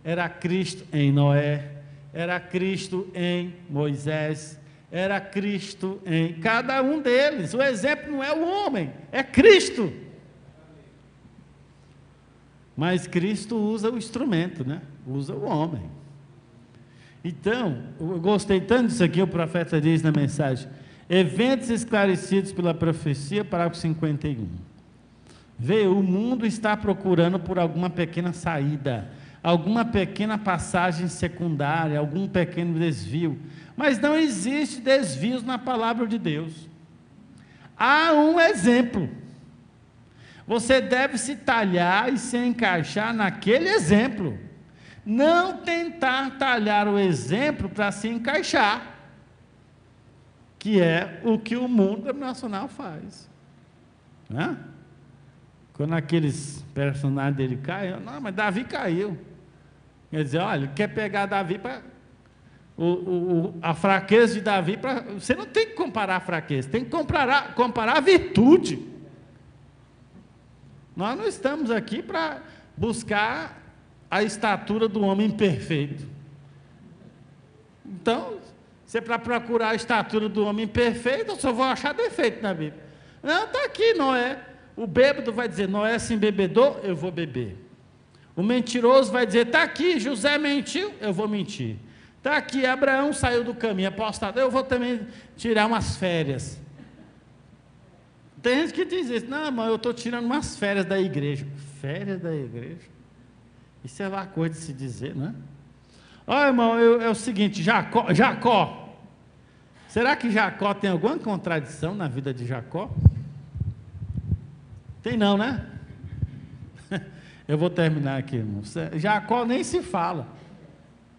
Speaker 10: era Cristo em Noé, era Cristo em Moisés, era Cristo em cada um deles. O exemplo não é o homem, é Cristo. Mas Cristo usa o instrumento, né? Usa o homem. Então, eu gostei tanto disso aqui, o profeta diz na mensagem: eventos esclarecidos pela profecia, parágrafo 51. Vê, o mundo está procurando por alguma pequena saída, alguma pequena passagem secundária, algum pequeno desvio, mas não existe desvios na palavra de Deus. Há um exemplo. Você deve se talhar e se encaixar naquele exemplo, não tentar talhar o exemplo para se encaixar, que é o que o mundo nacional faz, né? Quando aqueles personagens dele caem, não, mas Davi caiu. Quer dizer, olha, quer pegar Davi para a fraqueza de Davi, você não tem que comparar a fraqueza, tem que comparar a virtude. Nós não estamos aqui para buscar a estatura do homem perfeito. Então, se é para procurar a estatura do homem perfeito, eu só vou achar defeito na Bíblia. Não, está aqui Noé. O bêbado vai dizer: Noé se embebedou, eu vou beber. O mentiroso vai dizer: está aqui, José mentiu, eu vou mentir. Está aqui, Abraão saiu do caminho, apostado, eu vou também tirar umas férias. Tem gente que diz isso: não, mas eu estou tirando umas férias da igreja. Férias da igreja? Isso é lá coisa de se dizer, não é? Olha, irmão, é o seguinte, Jacó. Será que Jacó tem alguma contradição na vida de Jacó? Tem não, né? Eu vou terminar aqui, irmão. Jacó nem se fala.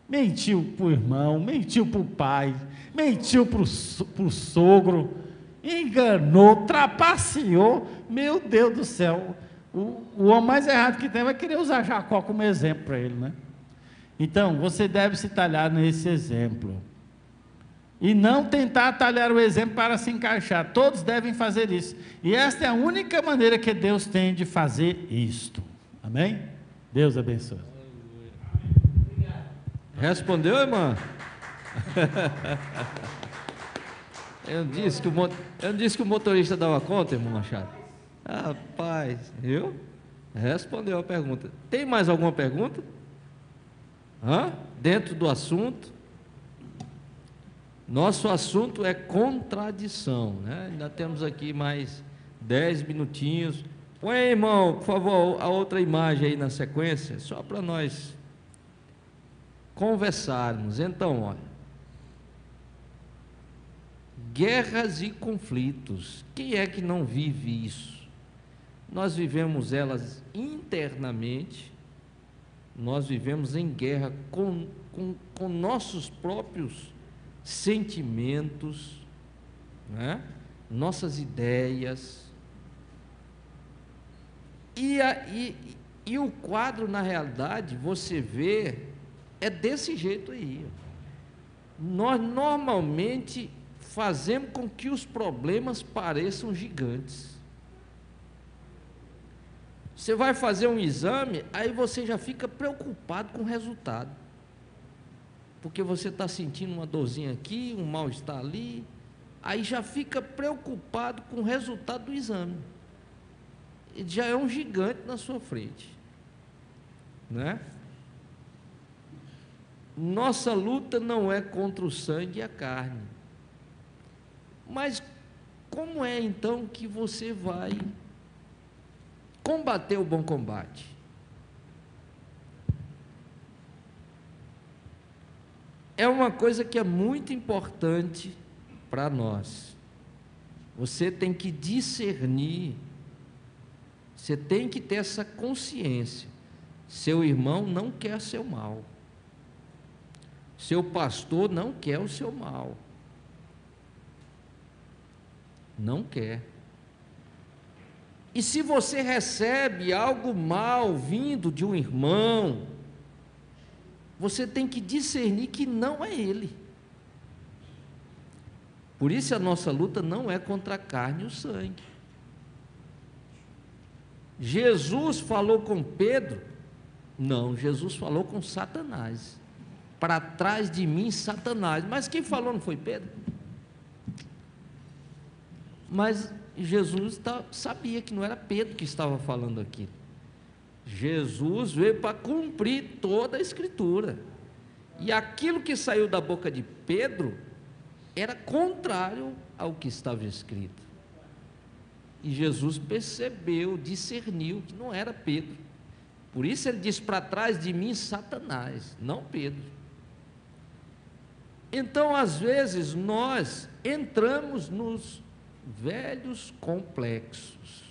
Speaker 10: Mentiu para o irmão, mentiu para o pai, mentiu para o sogro, enganou, trapaceou. Meu Deus do céu, o homem mais errado que tem vai querer usar Jacó como exemplo para ele, né? Então, você deve se talhar nesse exemplo. E não tentar talhar o exemplo para se encaixar. Todos devem fazer isso. E esta é a única maneira que Deus tem de fazer isto. Amém? Deus abençoe.
Speaker 6: Respondeu, irmã? Eu não disse que o motorista dava conta, irmão Machado? Rapaz, viu? Respondeu a pergunta. Tem mais alguma pergunta? Dentro do assunto? Nosso assunto é contradição, né? Ainda temos aqui mais 10 minutinhos. Põe aí, irmão, por favor, a outra imagem aí na sequência, só para nós conversarmos. Então, olha, guerras e conflitos, quem é que não vive isso? Nós vivemos elas internamente, nós vivemos em guerra com nossos próprios sentimentos, né? Nossas ideias, e o quadro, na realidade, você vê, é desse jeito aí. Nós normalmente fazemos com que os problemas pareçam gigantes. Você vai fazer um exame, aí você já fica preocupado com o resultado, porque você está sentindo uma dorzinha aqui, um mal-estar ali, aí já fica preocupado com o resultado do exame. Ele já é um gigante na sua frente, né? Nossa luta não é contra o sangue e a carne. Mas como é então que você vai combater o bom combate? É uma uma coisa que é muito importante para nós. Você tem que discernir, você tem que ter essa consciência. Seu irmão não quer seu mal. Seu pastor não quer o seu mal. Não quer. E se você recebe algo mal vindo de um irmão, você tem que discernir que não é ele. Por isso a nossa luta não é contra a carne e o sangue. Jesus falou com Pedro? Não, Jesus falou com Satanás. Para trás de mim, Satanás. Mas quem falou não foi Pedro? Mas Jesus sabia que não era Pedro que estava falando aquilo. Jesus veio para cumprir toda a Escritura. E aquilo que saiu da boca de Pedro era contrário ao que estava escrito. E Jesus percebeu, discerniu que não era Pedro. Por isso ele disse: para trás de mim, Satanás, não Pedro. Então, às vezes, nós entramos nos velhos complexos.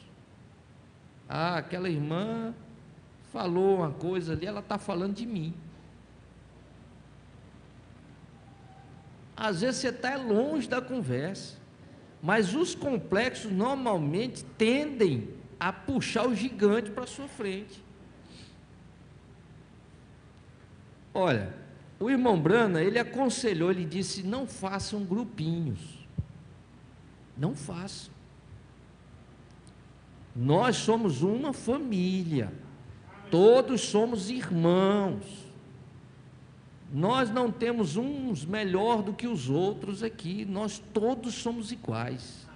Speaker 6: Ah, aquela irmã falou uma coisa ali, ela está falando de mim. Às vezes você está longe da conversa, mas os complexos normalmente tendem a puxar o gigante para a sua frente. Olha, o irmão Brana, ele aconselhou, ele disse: não façam grupinhos, não façam. Nós somos uma família, todos somos irmãos. Nós não temos uns melhor do que os outros aqui, nós todos somos iguais,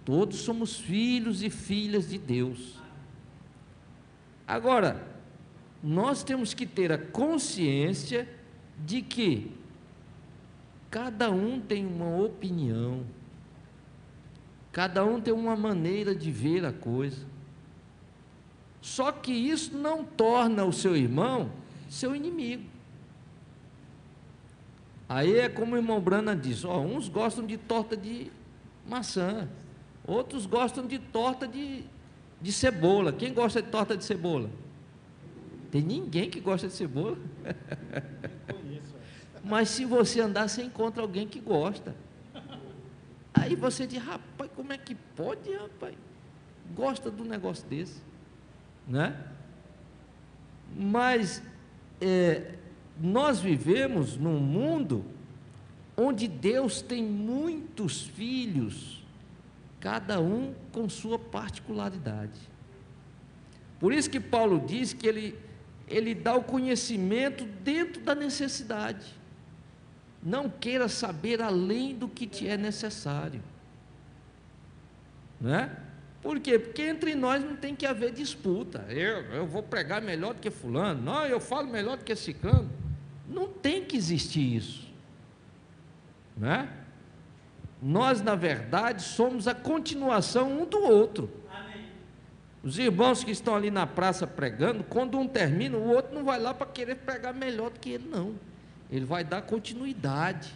Speaker 6: todos somos filhos e filhas de Deus. Agora, nós temos que ter a consciência de que cada um tem uma opinião, cada um tem uma maneira de ver a coisa, só que isso não torna o seu irmão seu inimigo. Aí é como o irmão Brana diz: uns gostam de torta de maçã, outros gostam de torta de cebola. Quem gosta de torta de cebola? Tem ninguém que gosta de cebola. Mas se você andar, você encontra alguém que gosta. Aí você diz: rapaz, como é que pode, rapaz? Gosta de um negócio desse, né? Mas nós vivemos num mundo onde Deus tem muitos filhos, cada um com sua particularidade. Por isso que Paulo diz que ele dá o conhecimento dentro da necessidade. Não queira saber além do que te é necessário, né? Por quê? Porque entre nós não tem que haver disputa. Eu vou pregar melhor do que fulano, não, eu falo melhor do que ciclano. Não tem que existir isso, né? Nós, na verdade, somos a continuação um do outro. Amém. Os irmãos que estão ali na praça pregando, quando um termina, o outro não vai lá para querer pregar melhor do que ele, não. Ele vai dar continuidade,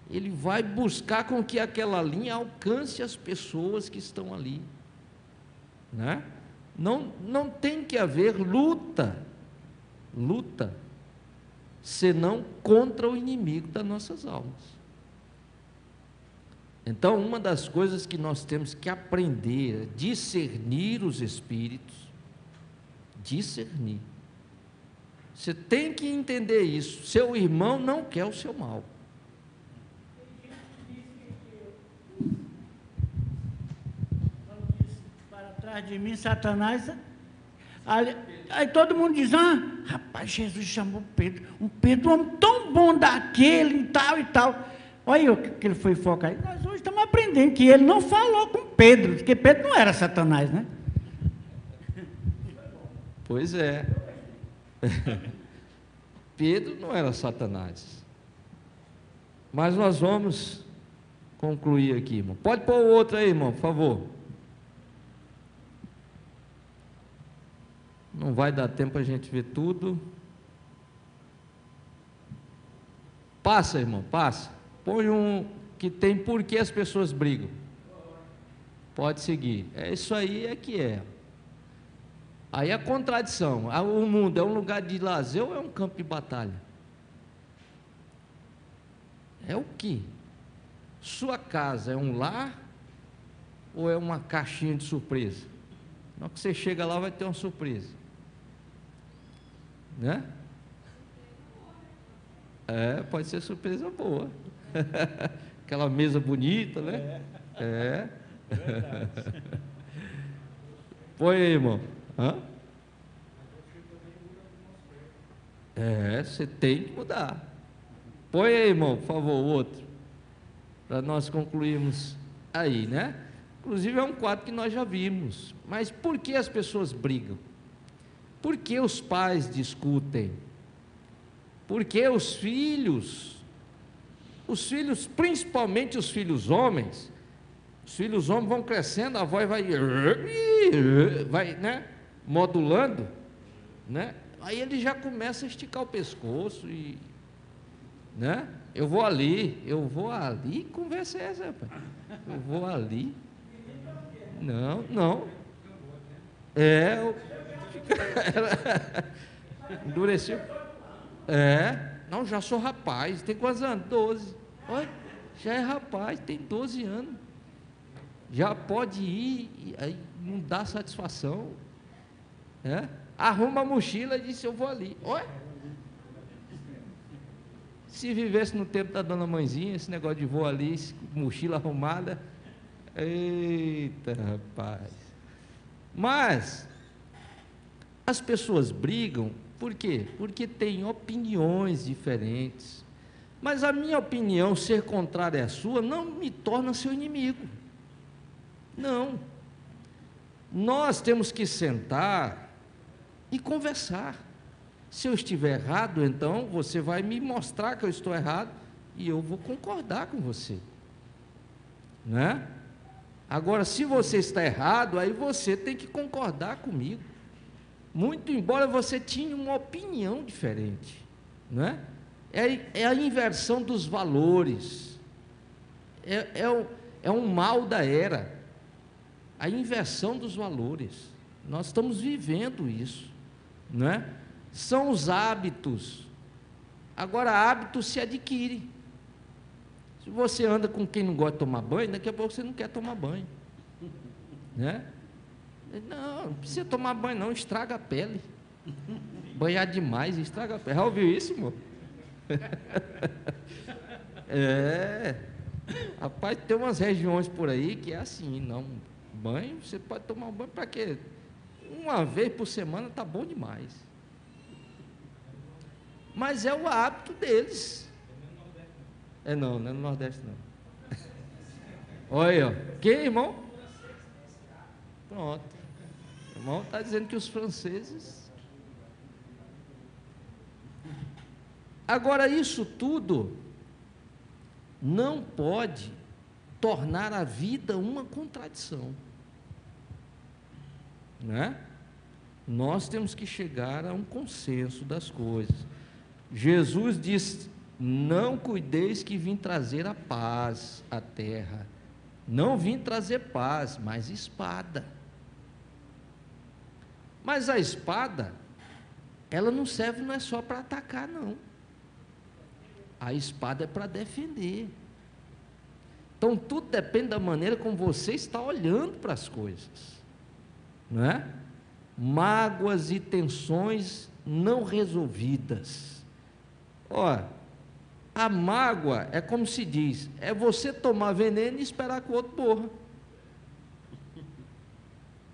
Speaker 6: ele vai buscar com que aquela linha alcance as pessoas que estão ali, né? Não tem que haver luta, senão contra o inimigo das nossas almas. Então, uma das coisas que nós temos que aprender é discernir os espíritos, discernir. Você tem que entender isso. Seu irmão não quer o seu mal.
Speaker 1: Para trás de mim, Satanás. Aí todo mundo diz: rapaz, Jesus chamou Pedro, um homem tão bom daquele e tal e tal. Olha o que ele foi focar aí. Nós hoje estamos aprendendo que ele não falou com Pedro, porque Pedro não era Satanás, né?
Speaker 6: Pois é. Pedro não era Satanás. Mas nós vamos concluir aqui, irmão. Pode pôr o outro aí, irmão, por favor. Não vai dar tempo a gente ver tudo. Passa, irmão, passa. Põe um que tem por que as pessoas brigam. Pode seguir. É isso aí é que é. Aí a contradição. O mundo é um lugar de lazer ou é um campo de batalha? É o quê? Sua casa é um lar ou é uma caixinha de surpresa? Na hora que você chega lá vai ter uma surpresa, né? É, pode ser surpresa boa. Aquela mesa bonita, né? É. Põe aí, irmão. Hã? É, você tem que mudar. Põe aí, irmão, por favor, o outro. Para nós concluirmos aí, né? Inclusive é um quadro que nós já vimos. Mas por que as pessoas brigam? Por que os pais discutem? Por que os filhos, principalmente os filhos homens vão crescendo, a voz vai, né, modulando, né? Aí ele já começa a esticar o pescoço e, né? Eu vou ali, conversa é essa, rapaz? Eu vou ali. Não. Endureceu. Não, já sou rapaz. Tem quantos anos? 12. Olha, já é rapaz, tem 12 anos. Já pode ir, aí não dá satisfação. Arruma a mochila e disse: eu vou ali. Olha. Se vivesse no tempo da dona Mãezinha, esse negócio de vou ali, mochila arrumada. Eita, rapaz. Mas as pessoas brigam, por quê? Porque têm opiniões diferentes. Mas a minha opinião ser contrária à sua não me torna seu inimigo. Não. Nós temos que sentar e conversar. Se eu estiver errado, então você vai me mostrar que eu estou errado e eu vou concordar com você, né? Agora, se você está errado, aí você tem que concordar comigo, muito embora você tinha uma opinião diferente, né? É a inversão dos valores, é um mal da era, a inversão dos valores. Nós estamos vivendo isso, né? São os hábitos. Agora, hábito se adquire. Se você anda com quem não gosta de tomar banho, daqui a pouco você não quer tomar banho, né? Não precisa tomar banho não, estraga a pele. Banhar demais estraga a pele. Já ouviu isso, irmão? Rapaz, tem umas regiões por aí que é assim, não, banho, você pode tomar um banho para quê? Uma vez por semana está bom demais. Mas é o hábito deles. Não é no Nordeste não. Olha aí, ó. Que, irmão? Pronto. O irmão está dizendo que os franceses. Agora, isso tudo não pode tornar a vida uma contradição, né? Nós temos que chegar a um consenso das coisas. Jesus disse: não cuideis que vim trazer a paz à terra. Não vim trazer paz, mas espada. Mas a espada, ela não serve, não é só para atacar, não. A espada é para defender. Então tudo depende da maneira como você está olhando para as coisas, não é? Mágoas e tensões não resolvidas. Olha, a mágoa é como se diz, é você tomar veneno e esperar que o outro morra.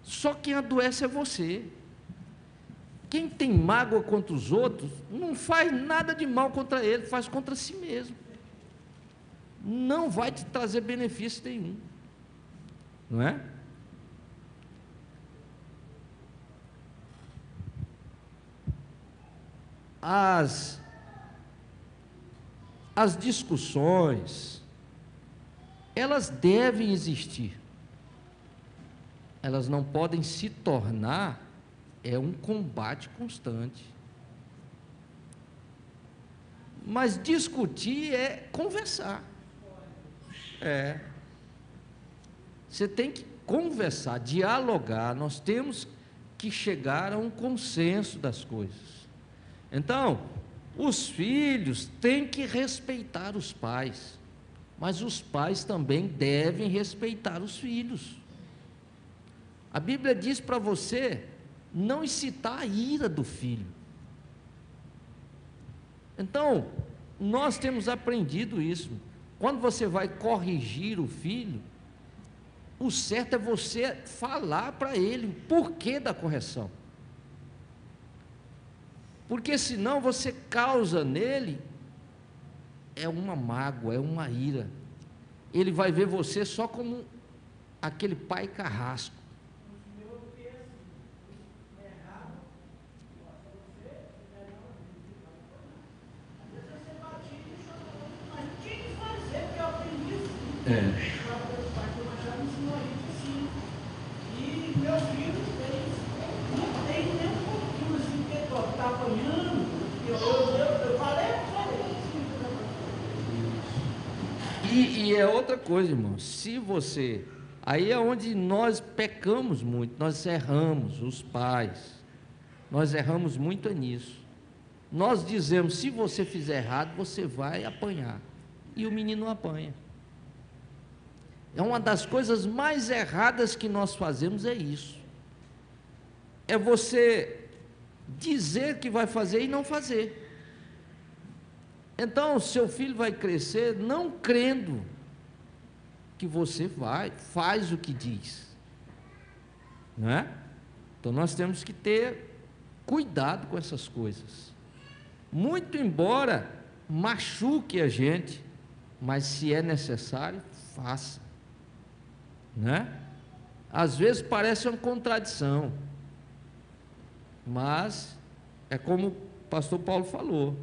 Speaker 6: Só quem adoece é você. Quem tem mágoa contra os outros, não faz nada de mal contra ele, faz contra si mesmo. Não vai te trazer benefício nenhum, não é? As discussões, elas devem existir, elas não podem se tornar um combate constante. Mas discutir é conversar. Você tem que conversar, dialogar. Nós temos que chegar a um consenso das coisas. Então, os filhos têm que respeitar os pais, mas os pais também devem respeitar os filhos. A Bíblia diz para você não incitar a ira do filho. Então, nós temos aprendido isso. Quando você vai corrigir o filho, o certo é você falar para ele o porquê da correção. Porque senão você causa nele uma mágoa, uma ira. Ele vai ver você só como aquele pai carrasco.
Speaker 1: E meu filho não tem nem um pouquinho assim, que está apanhando. Eu falei para ele.
Speaker 6: E é outra coisa, irmão. Se você. Aí é onde nós pecamos muito, nós erramos, os pais. Nós erramos muito nisso. Nós dizemos: se você fizer errado, você vai apanhar. E o menino não apanha. É uma das coisas mais erradas que nós fazemos, é isso. É você dizer que vai fazer e não fazer. Então, seu filho vai crescer não crendo que você faz o que diz, não é? Então, nós temos que ter cuidado com essas coisas. Muito embora machuque a gente, mas se é necessário, faça. Né? Às vezes parece uma contradição, mas é como o pastor Paulo falou,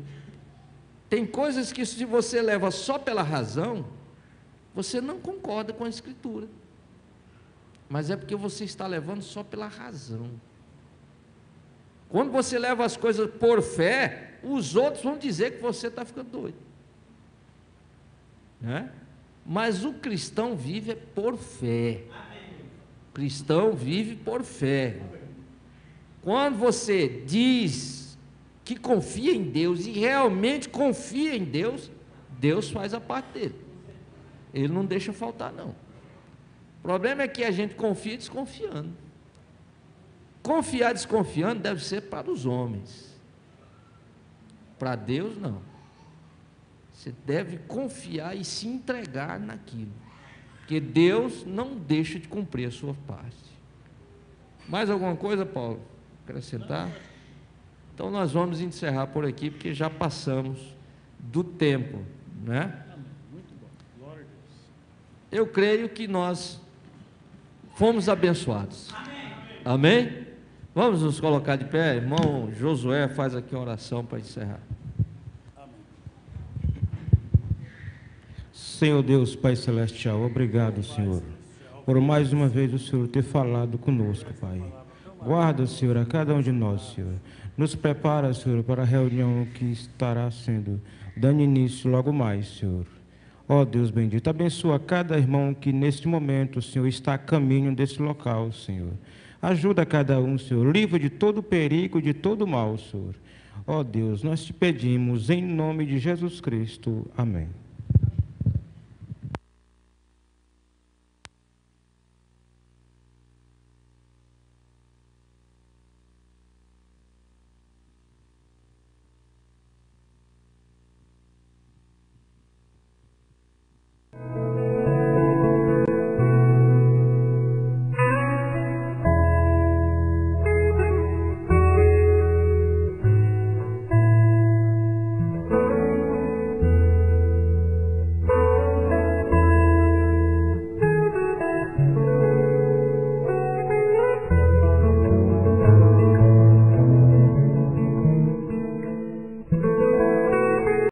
Speaker 6: tem coisas que se você leva só pela razão, você não concorda com a Escritura, mas é porque você está levando só pela razão. Quando você leva as coisas por fé, os outros vão dizer que você está ficando doido, né? Mas o cristão vive por fé. O cristão vive por fé. Quando você diz que confia em Deus e realmente confia em Deus, Deus faz a parte dele. Ele não deixa faltar, não. O problema é que a gente confia desconfiando. Confiar desconfiando deve ser para os homens. Para Deus, não. Você deve confiar e se entregar naquilo, porque Deus não deixa de cumprir a sua parte. Mais alguma coisa, Paulo? Acrescentar? Então nós vamos encerrar por aqui, porque já passamos do tempo, né? Eu creio que nós fomos abençoados. Amém? Vamos nos colocar de pé, irmão Josué faz aqui a oração para encerrar.
Speaker 2: Senhor Deus, Pai Celestial, obrigado, Senhor, por mais uma vez o Senhor ter falado conosco, Pai. Guarda, Senhor, a cada um de nós, Senhor. Nos prepara, Senhor, para a reunião que estará sendo, dando início logo mais, Senhor. Ó Deus bendito, abençoa cada irmão que neste momento, Senhor, está a caminho desse local, Senhor. Ajuda cada um, Senhor, livre de todo perigo, de todo mal, Senhor. Ó Deus, nós te pedimos em nome de Jesus Cristo. Amém.